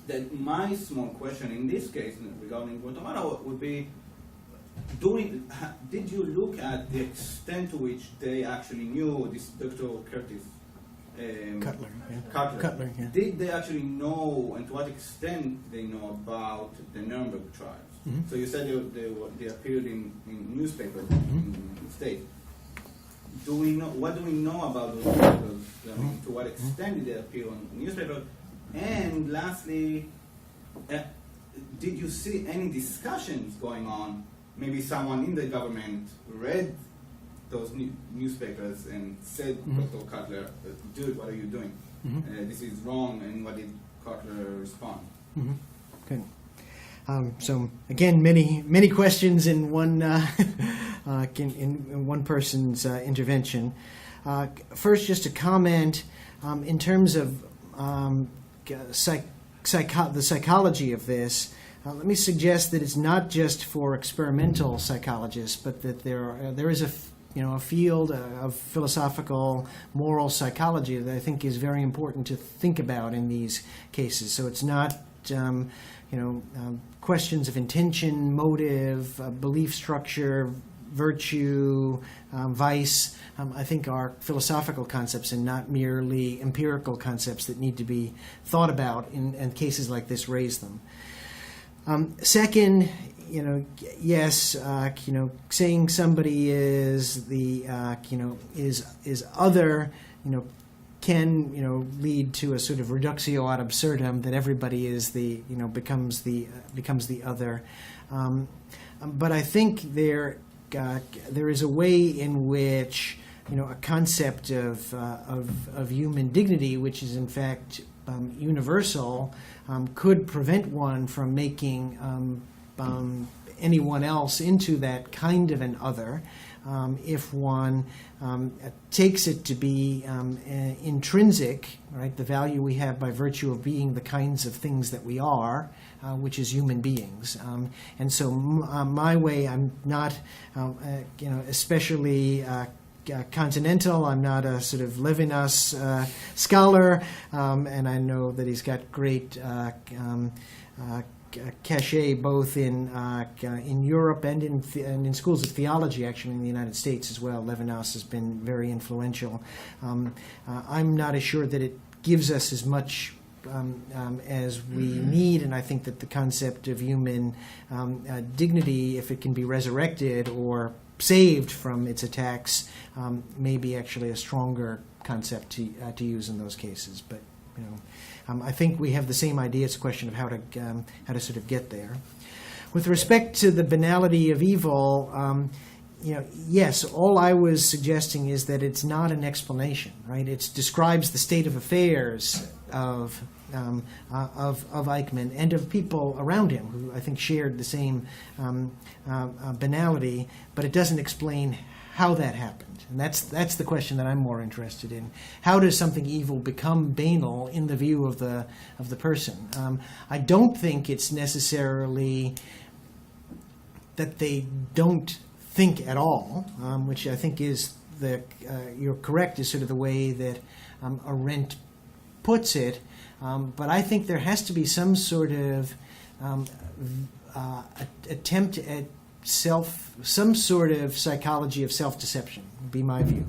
then my small question in this case regarding Guatemala would be, did you look at the extent to which they actually knew this Dr. Curtis? Cutler. Yeah. Did they actually know, and to what extent they know about the Nuremberg trials? So you said they appeared in newspapers in the States. What do we know about those newspapers? To what extent did they appear on newspapers? And lastly, did you see any discussions going on? Maybe someone in the government read those newspapers and said, Dr. Cutler, dude, what are you doing? This is wrong. And what did Cutler respond? Good. So again, many questions in one in one person's intervention. First, just a comment in terms of the psychology of this. Let me suggest that it's not just for experimental psychologists, but that there is a field of philosophical moral psychology that I think is very important to think about in these cases. So it's not questions of intention, motive, belief structure, virtue, vice, I think are philosophical concepts and not merely empirical concepts that need to be thought about, and cases like this raise them. Second, yes, saying somebody is is other, can lead to a sort of reductio ad absurdum that everybody is becomes the other. But I think there is a way in which a concept of human dignity, which is in fact universal, could prevent one from making anyone else into that kind of an other, if one takes it to be intrinsic, right? The value we have by virtue of being the kinds of things that we are, which is human beings. And so my way, I'm not, especially continental. I'm not a sort of Levinas scholar, and I know that he's got great cachet both in Europe and in schools of theology, actually in the United States as well. Levinas has been very influential. I'm not as sure that it gives us as much as we need, and I think that the concept of human dignity, if it can be resurrected or saved from its attacks, may be actually a stronger concept to use in those cases. But I think we have the same idea. It's a question of how to sort of get there. With respect to the banality of evil, yes, all I was suggesting is that it's not an explanation, right? It describes the state of affairs of Eichmann and of people around him who I think shared the same banality, but it doesn't explain how that happened. And that's the question that I'm more interested in. How does something evil become banal in the view of the person? I don't think it's necessarily that they don't think at all, which I think is you're correct, is sort of the way that Arendt puts it, but I think there has to be some sort of attempt at some sort of psychology of self-deception, would be my view.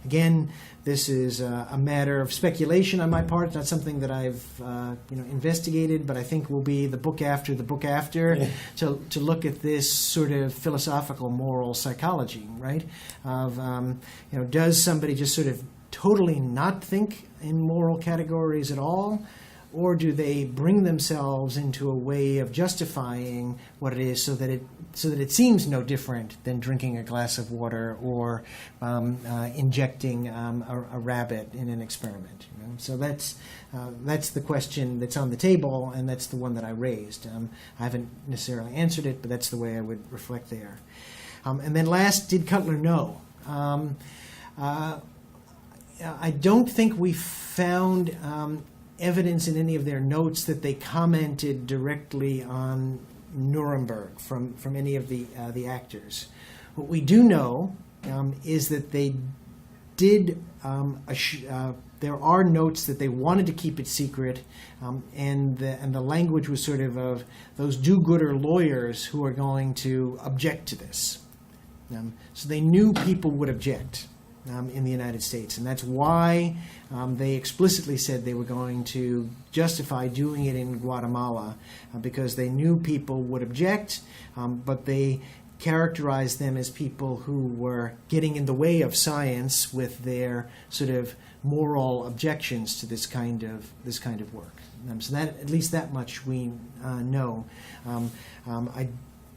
Again, this is a matter of speculation on my part, not something that I've investigated, but I think will be the book after to look at this sort of philosophical moral psychology, right? Of does somebody just sort of totally not think in moral categories at all? Or do they bring themselves into a way of justifying what it is so that it seems no different than drinking a glass of water or injecting a rabbit in an experiment? So that's the question that's on the table, and that's the one that I raised. I haven't necessarily answered it, but that's the way I would reflect there. And then last, did Cutler know? I don't think we found evidence in any of their notes that they commented directly on Nuremberg from any of the actors. What we do know is that they did. There are notes that they wanted to keep it secret, and the language was sort of those do-gooder lawyers who are going to object to this. So they knew people would object in the United States, and that's why they explicitly said they were going to justify doing it in Guatemala, because they knew people would object, but they characterized them as people who were getting in the way of science with their sort of moral objections to this kind of work. So that, at least that much we know. I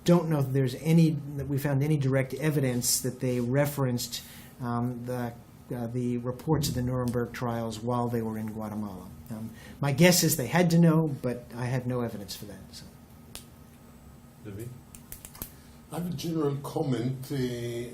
don't know that we found any direct evidence that they referenced the reports of the Nuremberg trials while they were in Guatemala. My guess is they had to know, but I had no evidence for that. So. David? I have a general comment, a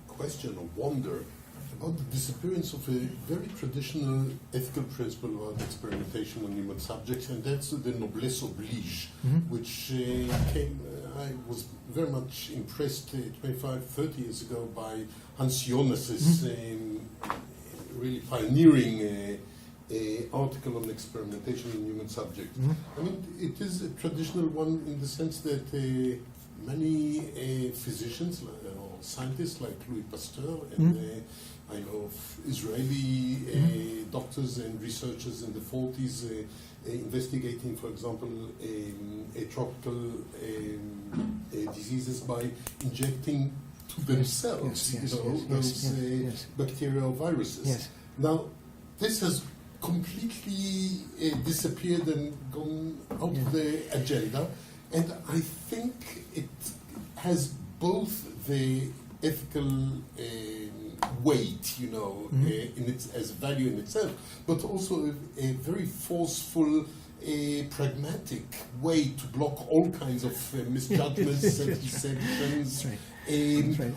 question or wonder about the disappearance of a very traditional ethical principle about experimentation on human subjects, and that's the noblesse oblige, which I was very much impressed 25, 30 years ago by Hans Jonas's really pioneering article on experimentation in human subjects. I mean, it is a traditional one in the sense that many physicians or scientists like Louis Pasteur and I know of Israeli doctors and researchers in the 40s investigating, for example, tropical diseases by injecting to themselves those bacteria or viruses. Yes. Now, this has completely disappeared and gone out of the agenda, and I think it has both the ethical weight, in its as value in itself, but also a very forceful, pragmatic way to block all kinds of misjudgments and deceptions. Right.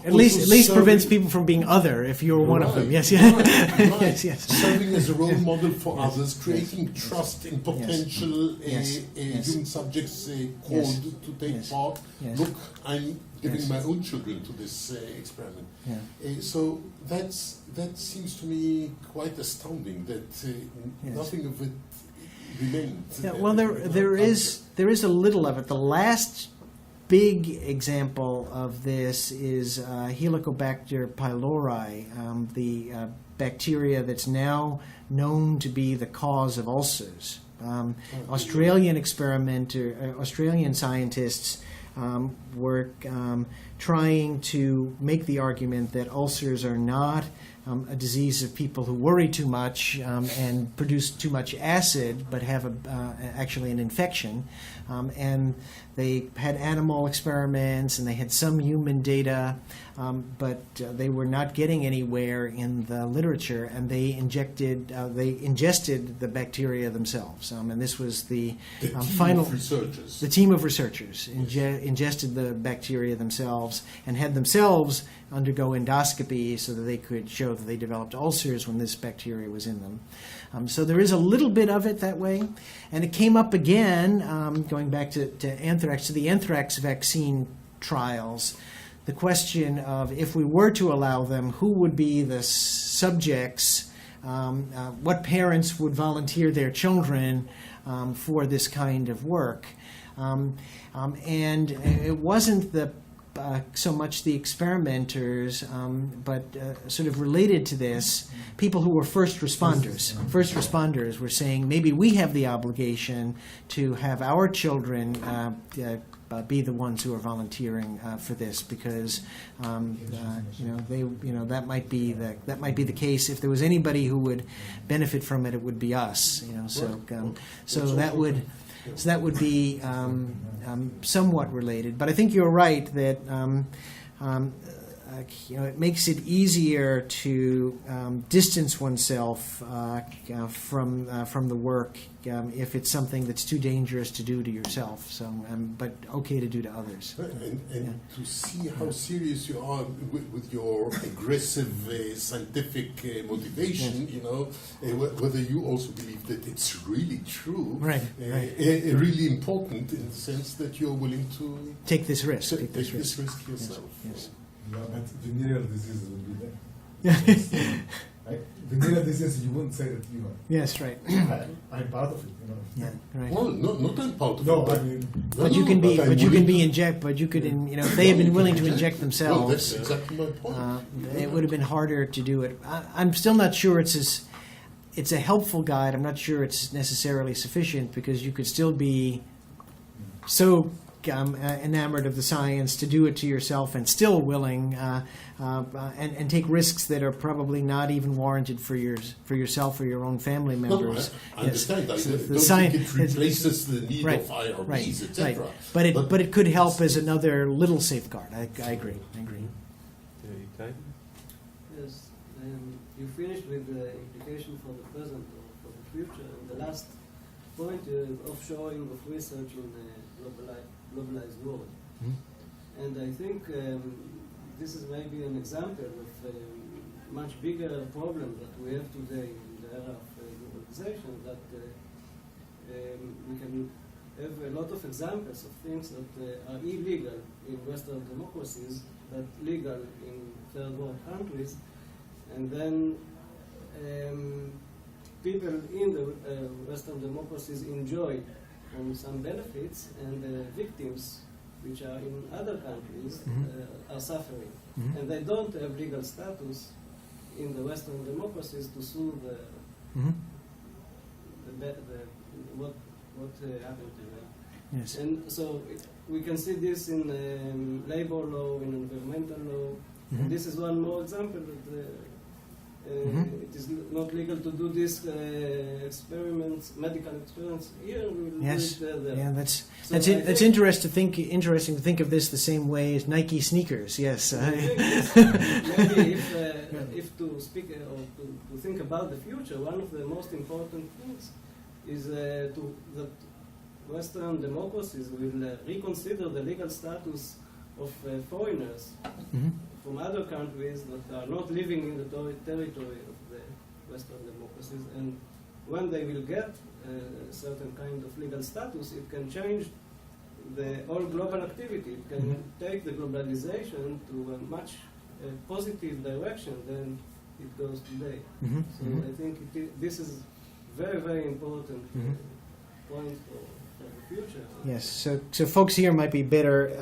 At least prevents people from being other if you're one of them. Yes, yes, yes. Serving as a role model for others, creating trust in potential human subjects called to take part. Yes. Look, I'm giving my own children to this experiment. So that seems to me quite astounding that nothing of it remains. Yeah, well, there is a little of it. The last big example of this is Helicobacter pylori, the bacteria that's now known to be the cause of ulcers. Australian scientists were trying to make the argument that ulcers are not a disease of people who worry too much and produce too much acid, but have actually an infection. And they had animal experiments and they had some human data, but they were not getting anywhere in the literature. And they ingested the bacteria themselves. And this was the team of researchers ingested the bacteria themselves and had themselves undergo endoscopy so that they could show that they developed ulcers when this bacteria was in them. So there is a little bit of it that way. And it came up again, going back to anthrax, to the anthrax vaccine trials, the question of if we were to allow them, who would be the subjects what parents would volunteer their children for this kind of work. And it wasn't so much the experimenters, but sort of related to this, people who were first responders. First responders were saying, maybe we have the obligation to have our children be the ones who are volunteering for this, because that might be the case. If there was anybody who would benefit from it, it would be us. So that would be somewhat related. But I think you're right that it makes it easier to distance oneself from the work if it's something that's too dangerous to do to yourself. So, but okay to do to others. And to see how serious you are with your aggressive scientific motivation, whether you also believe that it's really true, right. Really important in the sense that you're willing to take this risk. Take this risk yourself. Yes. Yeah, but venereal diseases will be there. Right? Venereal disease, you wouldn't say that, Yes, right. I'm part of it, Yeah, right. Well, not I'm part of No, it. I mean, But you can be, if they had been willing to inject Well, themselves, that's exactly my point. it would have been harder to do it. I'm still not sure it's a helpful guide. I'm not sure it's necessarily sufficient, because you could still be so enamored of the science to do it to yourself and still willing and take risks that are probably not even warranted for yourself or your own family members. I understand. Yes. I don't think it replaces the need of IRBs, etc. Right. But it could help as another little safeguard. I agree. Yes, you finished with the implication for the present or for the future. And the last point is offshoring of research in a globalized world. Mm-hmm. And I think this is maybe an example of a much bigger problem that we have today in the era of globalization, that we can have a lot of examples of things that are illegal in Western democracies, but legal in third world countries. And then people in the Western democracies enjoy from some benefits, and the victims, which are in other countries, are suffering. Mm-hmm. And they don't have legal status in the Western democracies to sue what happened to them. Yes. And so we can see this in labor law, in environmental law. Mm-hmm. And this is one more example that it is not legal to do these experiments, medical experiments here. We will Yes. do it there. Yeah, that's So interesting to think of this the same way as Nike sneakers. Yes. Maybe if to speak or to think about the future, one of the most important things is that Western democracies will reconsider the legal status of foreigners from other countries that are not living in the territory of the Western democracies, and when they will get a certain kind of legal status, it can change the whole global activity. It can take the globalization to a much positive direction than it goes today. So I think this is very, very important point for the future. Yes. So folks here might be better.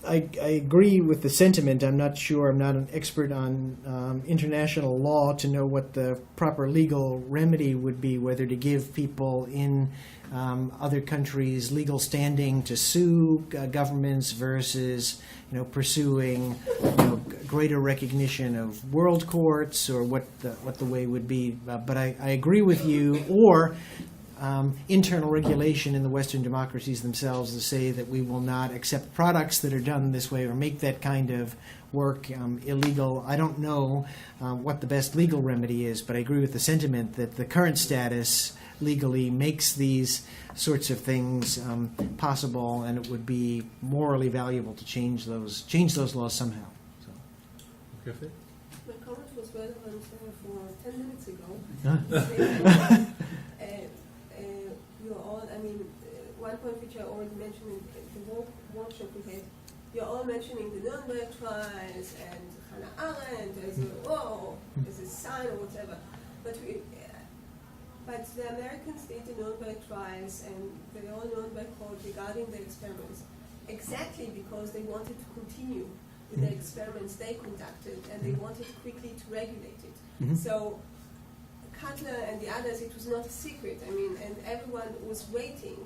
I agree with the sentiment. I'm not sure. I'm not an expert on international law to know what the proper legal remedy would be, whether to give people in other countries legal standing to sue governments versus pursuing greater recognition of world courts, or what the way would be. But I agree with you. Or internal regulation in the Western democracies themselves to say that we will not accept products that are done this way or make that kind of work illegal. I don't know what the best legal remedy is, but I agree with the sentiment that the current status legally makes these sorts of things possible, and it would be morally valuable to change those laws somehow. So. Okay. My comment was relevant for 10 minutes ago. You're all, one point which I already mentioned in the workshop we had, you're all mentioning the Nuremberg trials and Hannah Arendt as a sign or whatever. But the Americans did the Nuremberg trials and the all Nuremberg code regarding the experiments exactly because they wanted to continue with the experiments they conducted and they wanted quickly to regulate it. Mhm. So Cutler and the others, it was not a secret. I mean, and everyone was waiting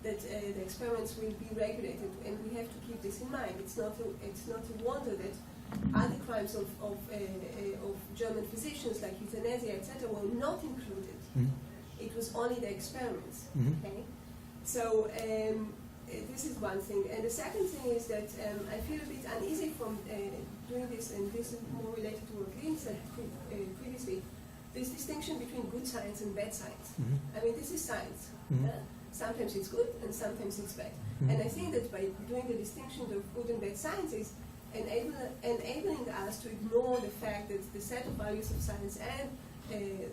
that the experiments will be regulated, and we have to keep this in mind. It's not a wonder that other crimes of German physicians like euthanasia, etc., were not included. Mhm. It was only the experiments. Mhm. Okay, so this is one thing, and the second thing is that I feel a bit uneasy from doing this, and this is more related to what Lynn said previously. This distinction between good science and bad science. Mhm. I mean, this is science. Mhm. Sometimes it's good and sometimes it's bad. Mhm. And I think that by doing the distinction of good and bad science is enabling us to ignore the fact that the set of values of science and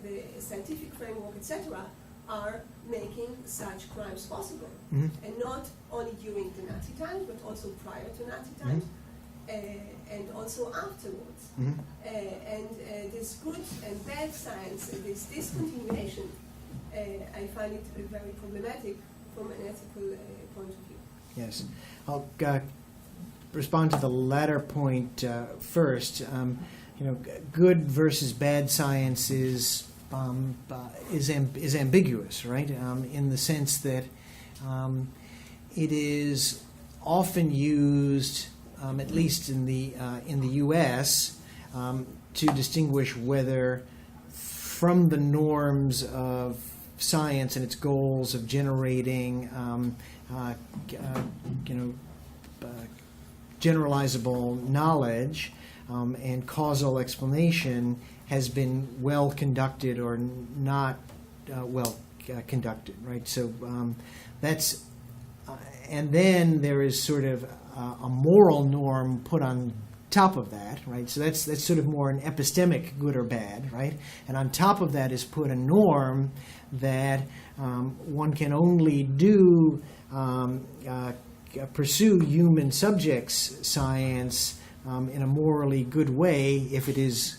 the scientific framework, etc., are making such crimes possible. Mhm. And not only during the Nazi times, but also prior to Nazi times, and also afterwards. Mhm. And this good and bad science, this discontinuation, I find it very problematic from an ethical point of view. Yes. I'll respond to the latter point first. Good versus bad science is ambiguous, right? In the sense that it is often used, at least in the U.S., to distinguish whether from the norms of science and its goals of generating generalizable knowledge and causal explanation has been well conducted or not well conducted, right? So that's, and then there is sort of a moral norm put on top of that, right? So that's sort of more an epistemic good or bad, right? And on top of that is put a norm that one can only pursue human subjects science in a morally good way if it is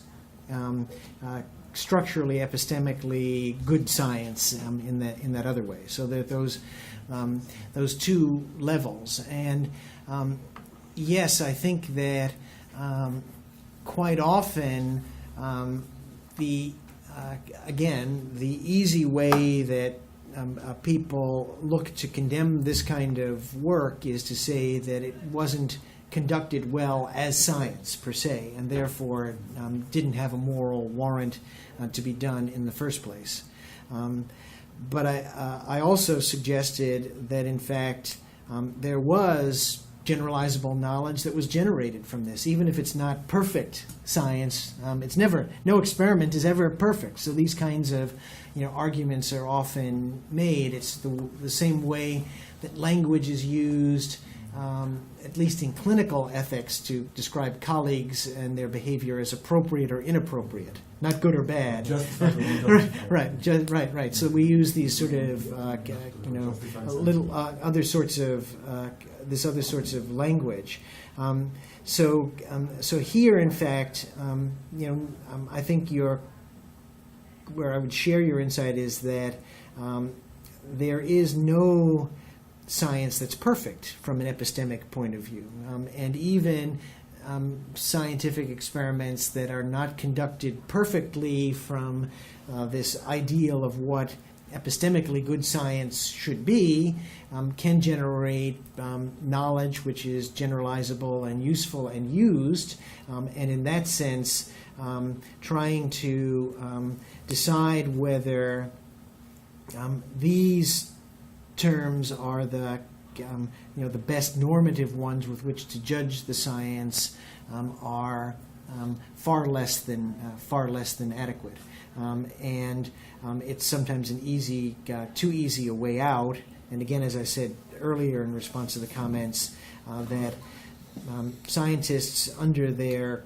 structurally, epistemically good science in that other way. So that those two levels. And yes, I think that quite often the easy way that people look to condemn this kind of work is to say that it wasn't conducted well as science per se, and therefore didn't have a moral warrant to be done in the first place. But I also suggested that in fact there was generalizable knowledge that was generated from this, even if it's not perfect science. No experiment is ever perfect. So these kinds of arguments are often made. It's the same way that language is used, at least in clinical ethics, to describe colleagues and their behavior as appropriate or inappropriate, not good or bad. Right. So we use these sort of other sorts of language. So here, in fact, I think where I would share your insight is that there is no science that's perfect from an epistemic point of view, and even scientific experiments that are not conducted perfectly from this ideal of what epistemically good science should be can generate knowledge which is generalizable and useful and used, and in that sense trying to decide whether these terms are the best normative ones with which to judge the science are far less than adequate, and it's sometimes too easy a way out. And again, as I said earlier in response to the comments, that scientists under their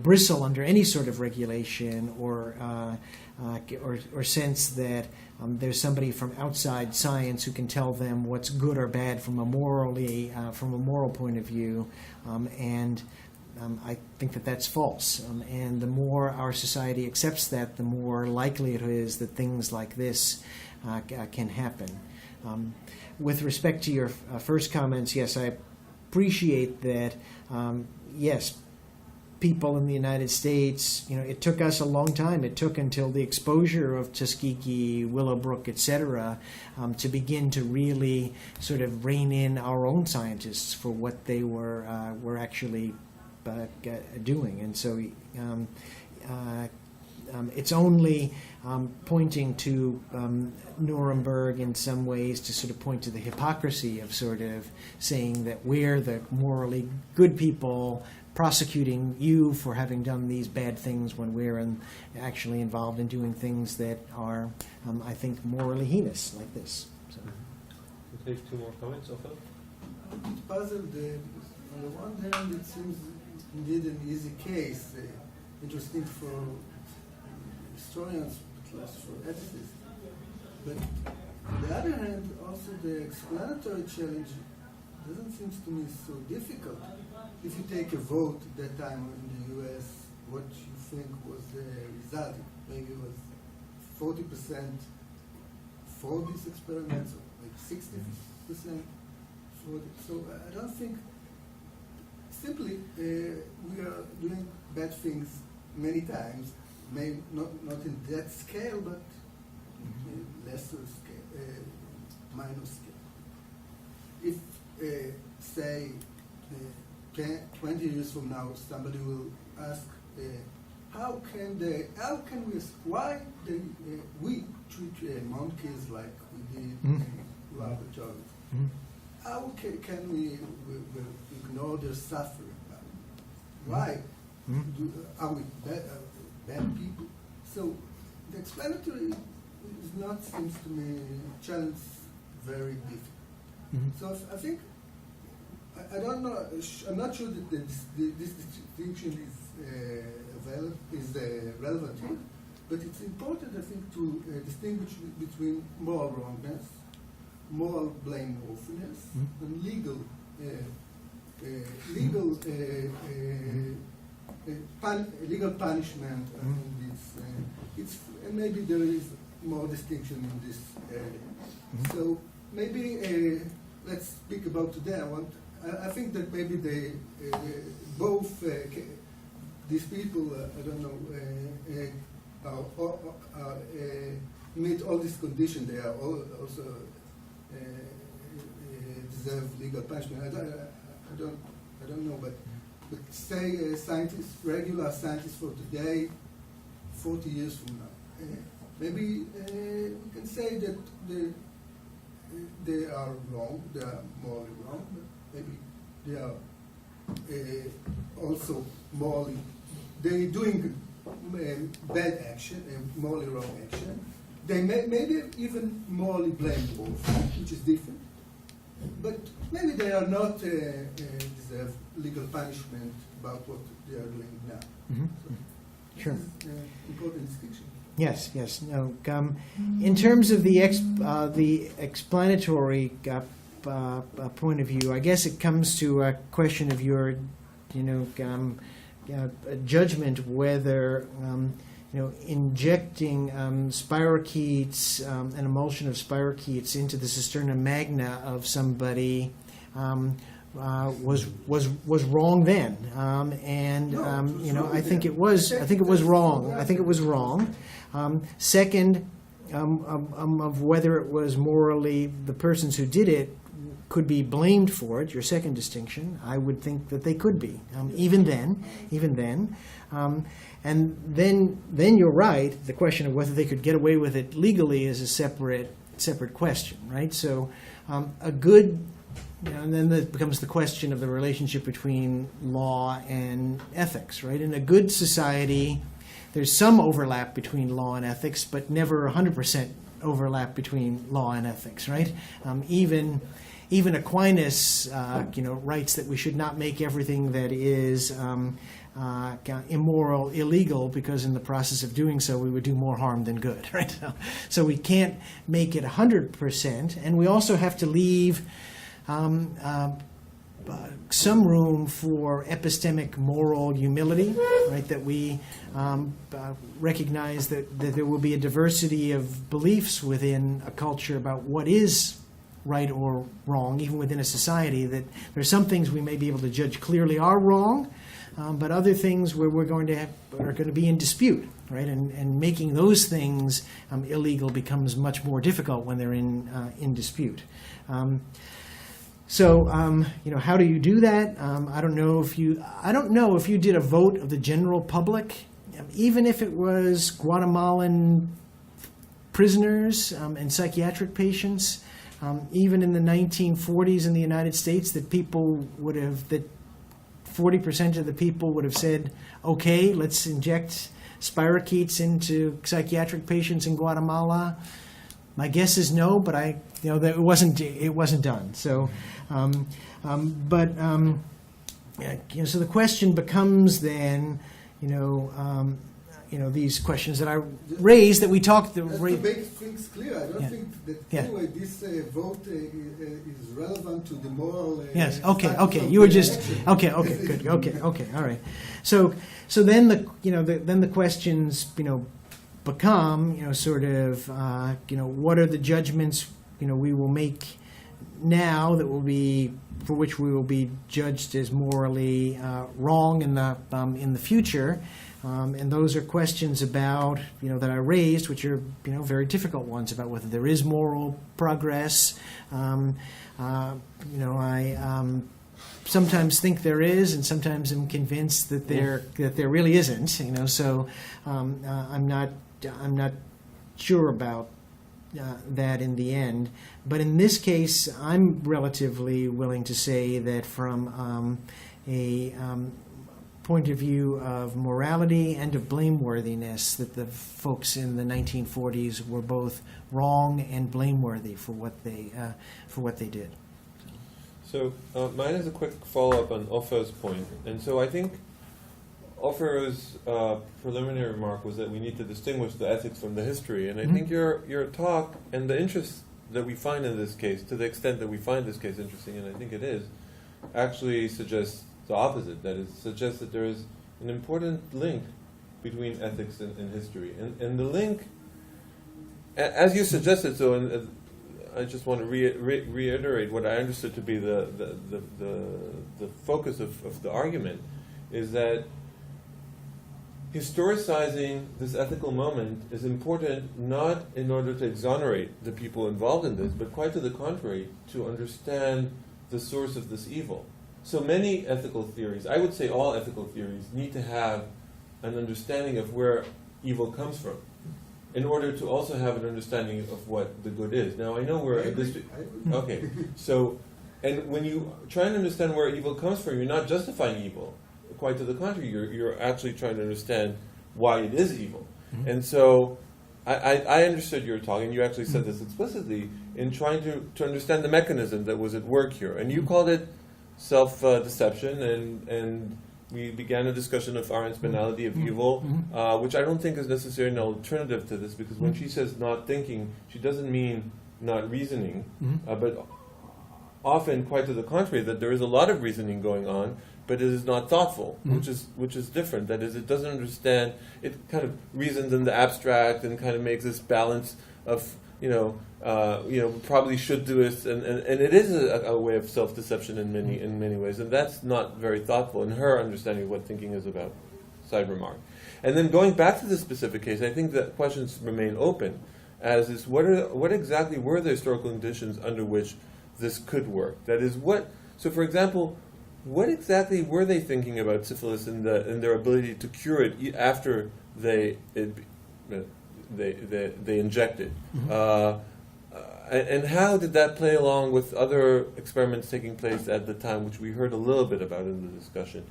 bristle under any sort of regulation or sense that there's somebody from outside science who can tell them what's good or bad from a moral point of view, and I think that that's false. And the more our society accepts that, the more likely it is that things like this can happen. With respect to your first comments, yes, I appreciate that. Yes, people in the United States, it took us a long time. It took until the exposure of Tuskegee, Willowbrook, etc., to begin to really sort of rein in our own scientists for what they were actually doing. And so it's only pointing to Nuremberg in some ways to sort of point to the hypocrisy of sort of saying that we're the morally good people prosecuting you for having done these bad things when we're actually involved in doing things that are, I think, morally heinous like this. So. We'll take two more comments, Ophel. I'm puzzled. On the one hand, it seems indeed an easy case, interesting for historians, but less for ethicists. But on the other hand, also the explanatory challenge doesn't seem to me so difficult. If you take a vote at that time in the U.S., what you think was the result? Maybe it was 40% for these experiments, or like 60% for it. So I don't think, simply, we are doing bad things many times, maybe not in that scale, but lesser scale, minor scale. If, say, 20 years from now, somebody will ask, why we treat monkeys like we did in laboratories? How can we ignore their suffering? Why? Are we bad people? So the explanatory is not, seems to me, challenge very difficult. So I think, I don't know, I'm not sure that this distinction is relevant here, but it's important, I think, to distinguish between moral wrongness, moral blameworthiness, and legal punishment. I think and maybe there is more distinction in this area. So maybe let's speak about today. I think that maybe both these people, I don't know, meet all these conditions. They are also deserve legal punishment. I don't know, but say scientists, regular scientists for today, 40 years from now, maybe we can say that they are wrong. They are morally wrong. But maybe they are also morally, they're doing bad action, morally wrong action. They maybe even morally blameworthy, which is different. But maybe they are not deserve legal punishment about what they are doing now. So Sure. this is important distinction. Yes, yes. No. In terms of the explanatory point of view, I guess it comes to a question of your, judgment whether, injecting spirochetes, an emulsion of spirochetes into the cisterna magna of somebody was wrong then, I think it was wrong. I think it was wrong. Second, of whether it was morally the persons who did it could be blamed for it. Your second distinction, I would think that they could be, even then. And then you're right. The question of whether they could get away with it legally is a separate question, right? So a good, and then it becomes the question of the relationship between law and ethics, right? In a good society, there's some overlap between law and ethics, but never 100% overlap between law and ethics, right? Even even Aquinas, writes that we should not make everything that is immoral illegal, because in the process of doing so we would do more harm than good, right? So we can't make it 100%, and we also have to leave some room for epistemic moral humility, right? That we recognize that there will be a diversity of beliefs within a culture about what is right or wrong, even within a society, that there are some things we may be able to judge clearly are wrong, but other things where are going to be in dispute, right? And making those things illegal becomes much more difficult when they're in dispute. So, how do you do that? I don't know if you did a vote of the general public, even if it was Guatemalan prisoners and psychiatric patients, even in the 1940s in the United States, that 40% of the people would have said, okay, let's inject spirochetes into psychiatric patients in Guatemala. My guess is no, but that it wasn't done. So, so the question becomes then, these questions that I raised, that we talked. To make things clear, I don't think that anyway this vote is relevant to the moral. Yes. Okay. You were just okay. Good. Okay. All right. So then the questions become what are the judgments we will make now that for which we will be judged as morally wrong in the future. And those are questions about, that I raised, which are, very difficult ones, about whether there is moral progress. I sometimes think there is, and sometimes I'm convinced that there really isn't. So I'm not sure about that in the end. But in this case, I'm relatively willing to say that from a point of view of morality and of blameworthiness, that the folks in the 1940s were both wrong and blameworthy for what they did. So mine is a quick follow-up on Ofer's point. And so I think Ofer's preliminary remark was that we need to distinguish the ethics from the history. And I think your talk and the interest that we find in this case, to the extent that we find this case interesting, and I think it is, actually suggests the opposite. That is, suggests that there is an important link between ethics and history. And the link, as you suggested, so and I just want to reiterate what I understood to be the focus of the argument, is that historicizing this ethical moment is important not in order to exonerate the people involved in this, but quite to the contrary, to understand the source of this evil. So many ethical theories, I would say all ethical theories, need to have an understanding of where evil comes from, in order to also have an understanding of what the good is. Now, I know we're in this. Okay, so, and when you try and understand where evil comes from, you're not justifying evil. Quite to the contrary, you're actually trying to understand why it is evil. Mm-hmm. And so, I understood your talk, and you actually said this explicitly, in trying to understand the mechanism that was at work here. And you called it self-deception, and we began a discussion of Arendt's banality of evil, which I don't think is necessarily an alternative to this, because when she says not thinking, she doesn't mean not reasoning, but often, quite to the contrary, that there is a lot of reasoning going on, but it is not thoughtful, which is different. That is, it doesn't understand. It kind of reasons in the abstract and kind of makes this balance of probably should do this, and it is a way of self-deception in many ways, and that's not very thoughtful in her understanding of what thinking is about. Side remark. And then going back to the specific case, I think that questions remain open, as is what exactly were the historical conditions under which this could work? That is, so for example, what exactly were they thinking about syphilis and their ability to cure it after they inject it? And how did that play along with other experiments taking place at the time, which we heard a little bit about in the discussion?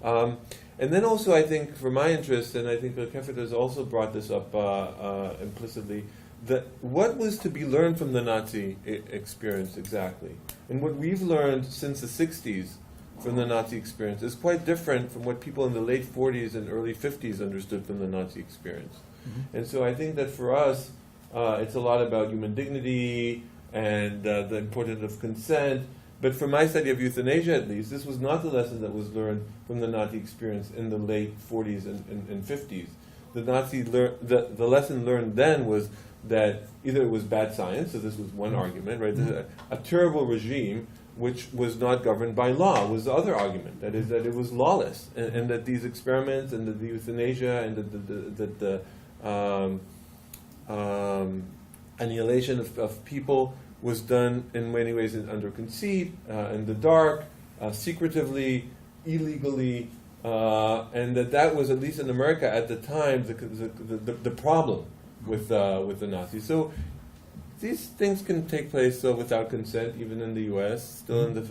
And then also, I think, for my interest, and I think the Kefet has also brought this up implicitly, what was to be learned from the Nazi experience exactly, and what we've learned since the 60s from the Nazi experience is quite different from what people in the late 40s and early 50s understood from the Nazi experience. Mm-hmm. And so I think that for us, it's a lot about human dignity and the importance of consent. But for my study of euthanasia, at least, this was not the lesson that was learned from the Nazi experience in the late 40s and 50s. The lesson learned then was that either it was bad science, so this was one argument, right? A terrible regime which was not governed by law was the other argument. That is, that it was lawless, and that these experiments and the euthanasia and the annihilation of people was done in many ways under conceit, in the dark, secretively, illegally, and that was, at least in America at the time, the problem with the Nazis. So these things can take place without consent, even in the U.S. Still in the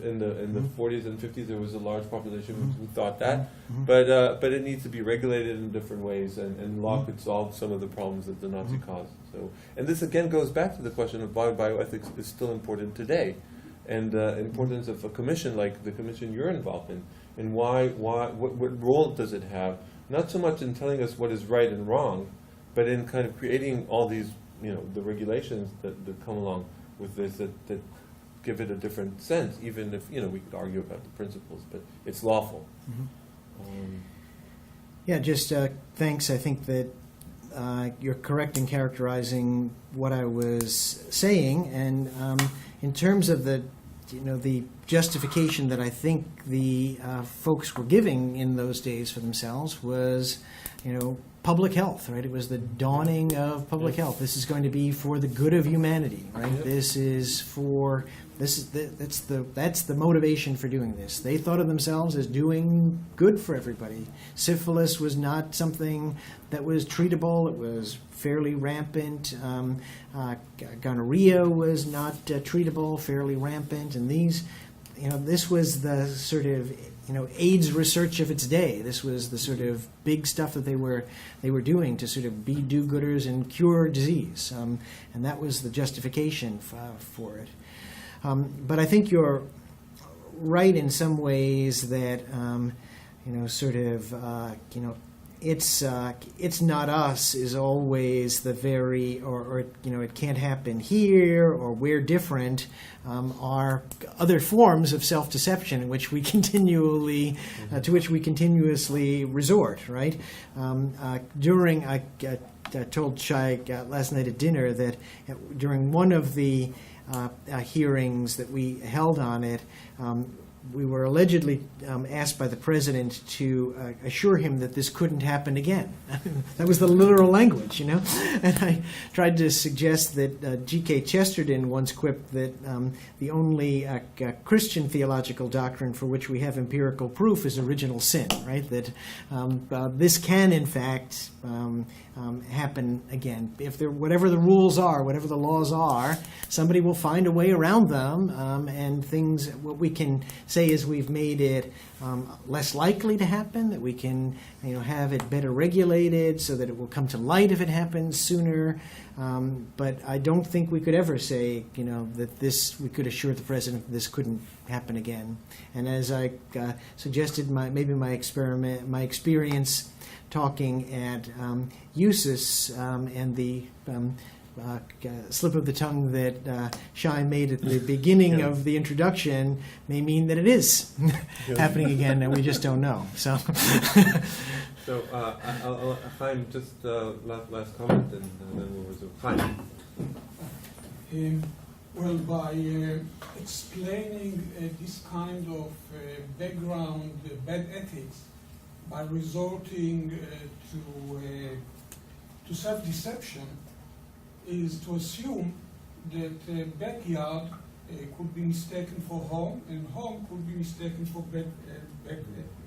40s and 50s, there was a large population who thought that, but it needs to be regulated in different ways, and law could solve some of the problems that the Nazi caused. So, and this again goes back to the question of why bioethics is still important today, and the importance of a commission like the commission you're involved in, and what role does it have? Not so much in telling us what is right and wrong, but in kind of creating all these, the regulations that come along with this that give it a different sense, even if, we could argue about the principles, but it's lawful. Thanks. I think that you're correct in characterizing what I was saying, and in terms of the justification that I think the folks were giving in those days for themselves was, public health, right? It was the dawning of public health. This is going to be for the good of humanity, right? Yep. That's the motivation for doing this. They thought of themselves as doing good for everybody. Syphilis was not something that was treatable. It was fairly rampant. Gonorrhea was not treatable, fairly rampant. And these, this was the sort of AIDS research of its day. This was the sort of big stuff that they were doing to sort of be do-gooders and cure disease, and that was the justification for it. But I think you're right in some ways that it's not us is always the very, or it can't happen here, or we're different, are other forms of self-deception in which we continuously, to which we continuously resort, right? I told Shai last night at dinner that during one of the hearings that we held on it, we were allegedly asked by the president to assure him that this couldn't happen again. That was the literal language, And I tried to suggest that G.K. Chesterton once quipped that the only Christian theological doctrine for which we have empirical proof is original sin, right? That this can, in fact, happen again. If whatever the rules are, whatever the laws are, somebody will find a way around them, and what we can say is we've made it less likely to happen, that we can have it better regulated so that it will come to light if it happens sooner. But I don't think we could ever say that we could assure the president that this couldn't happen again. And as I suggested, my experience talking at USIS and the slip of the tongue that Shai made at the beginning of the introduction may mean that it is happening again, and we just don't know. So, I'll find just last comment, and then we'll resume. Fine. Well, by explaining this kind of background bad ethics, by resorting to self-deception, is to assume that backyard could be mistaken for home, and home could be mistaken for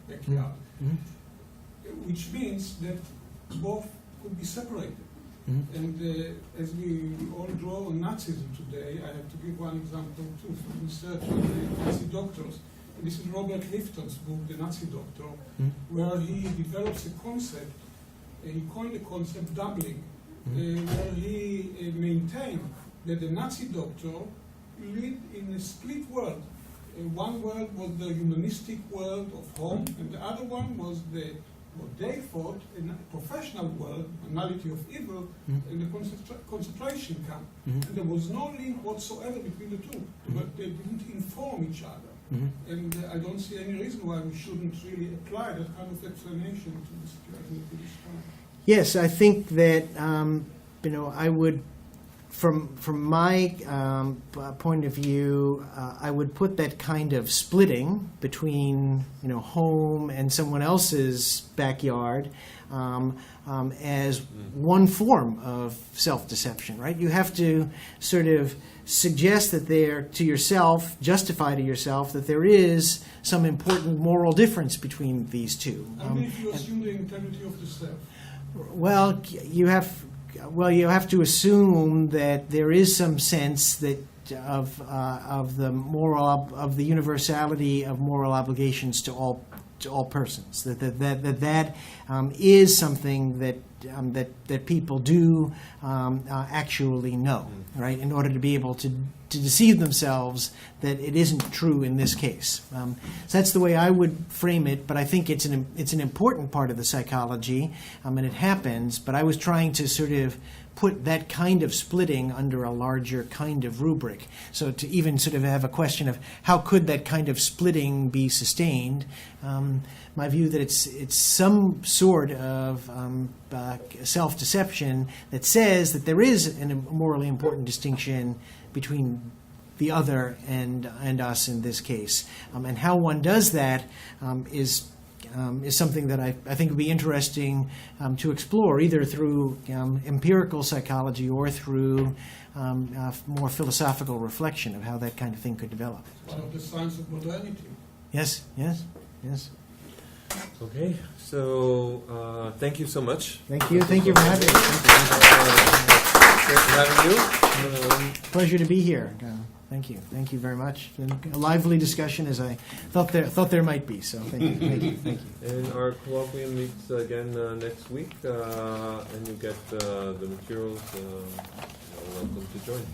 backyard, which means that both could be separated. And as we all draw on Nazism today, I have to give one example too from research on Nazi doctors. And this is Robert Lifton's book, The Nazi Doctor, where he develops a concept, he coined the concept doubling, where he maintained that the Nazi doctor lived in a split world. One world was the humanistic world of home, and the other one was what they thought in a professional world, anality of evil, in the concentration camp. And there was no link whatsoever between the two, but they didn't inform each other. And I don't see any reason why we shouldn't really apply that kind of explanation to the situation that we described. Yes, I think that I would, from my point of view, I would put that kind of splitting between home and someone else's backyard as one form of self-deception. Right? You have to sort of suggest that justify to yourself that there is some important moral difference between these two. And if you assume the integrity of the self. Well, you have to assume that there is some sense that of the universality of moral obligations to all persons. That is something that people do actually know, right? In order to be able to deceive themselves that it isn't true in this case. So that's the way I would frame it. But I think it's an important part of the psychology, and it happens. But I was trying to sort of put that kind of splitting under a larger kind of rubric. So to even sort of have a question of how could that kind of splitting be sustained, my view that it's some sort of self-deception that says that there is a morally important distinction between the other and us in this case. And how one does that is something that I think would be interesting to explore, either through empirical psychology or through more philosophical reflection of how that kind of thing could develop. One of the signs of modernity. Yes. Okay, so thank you so much. Thank you for having me. Great having you. Pleasure to be here. Thank you very much. And a lively discussion, as I thought there might be. So thank you. And our colloquium meets again next week, and you get the materials. Welcome to join.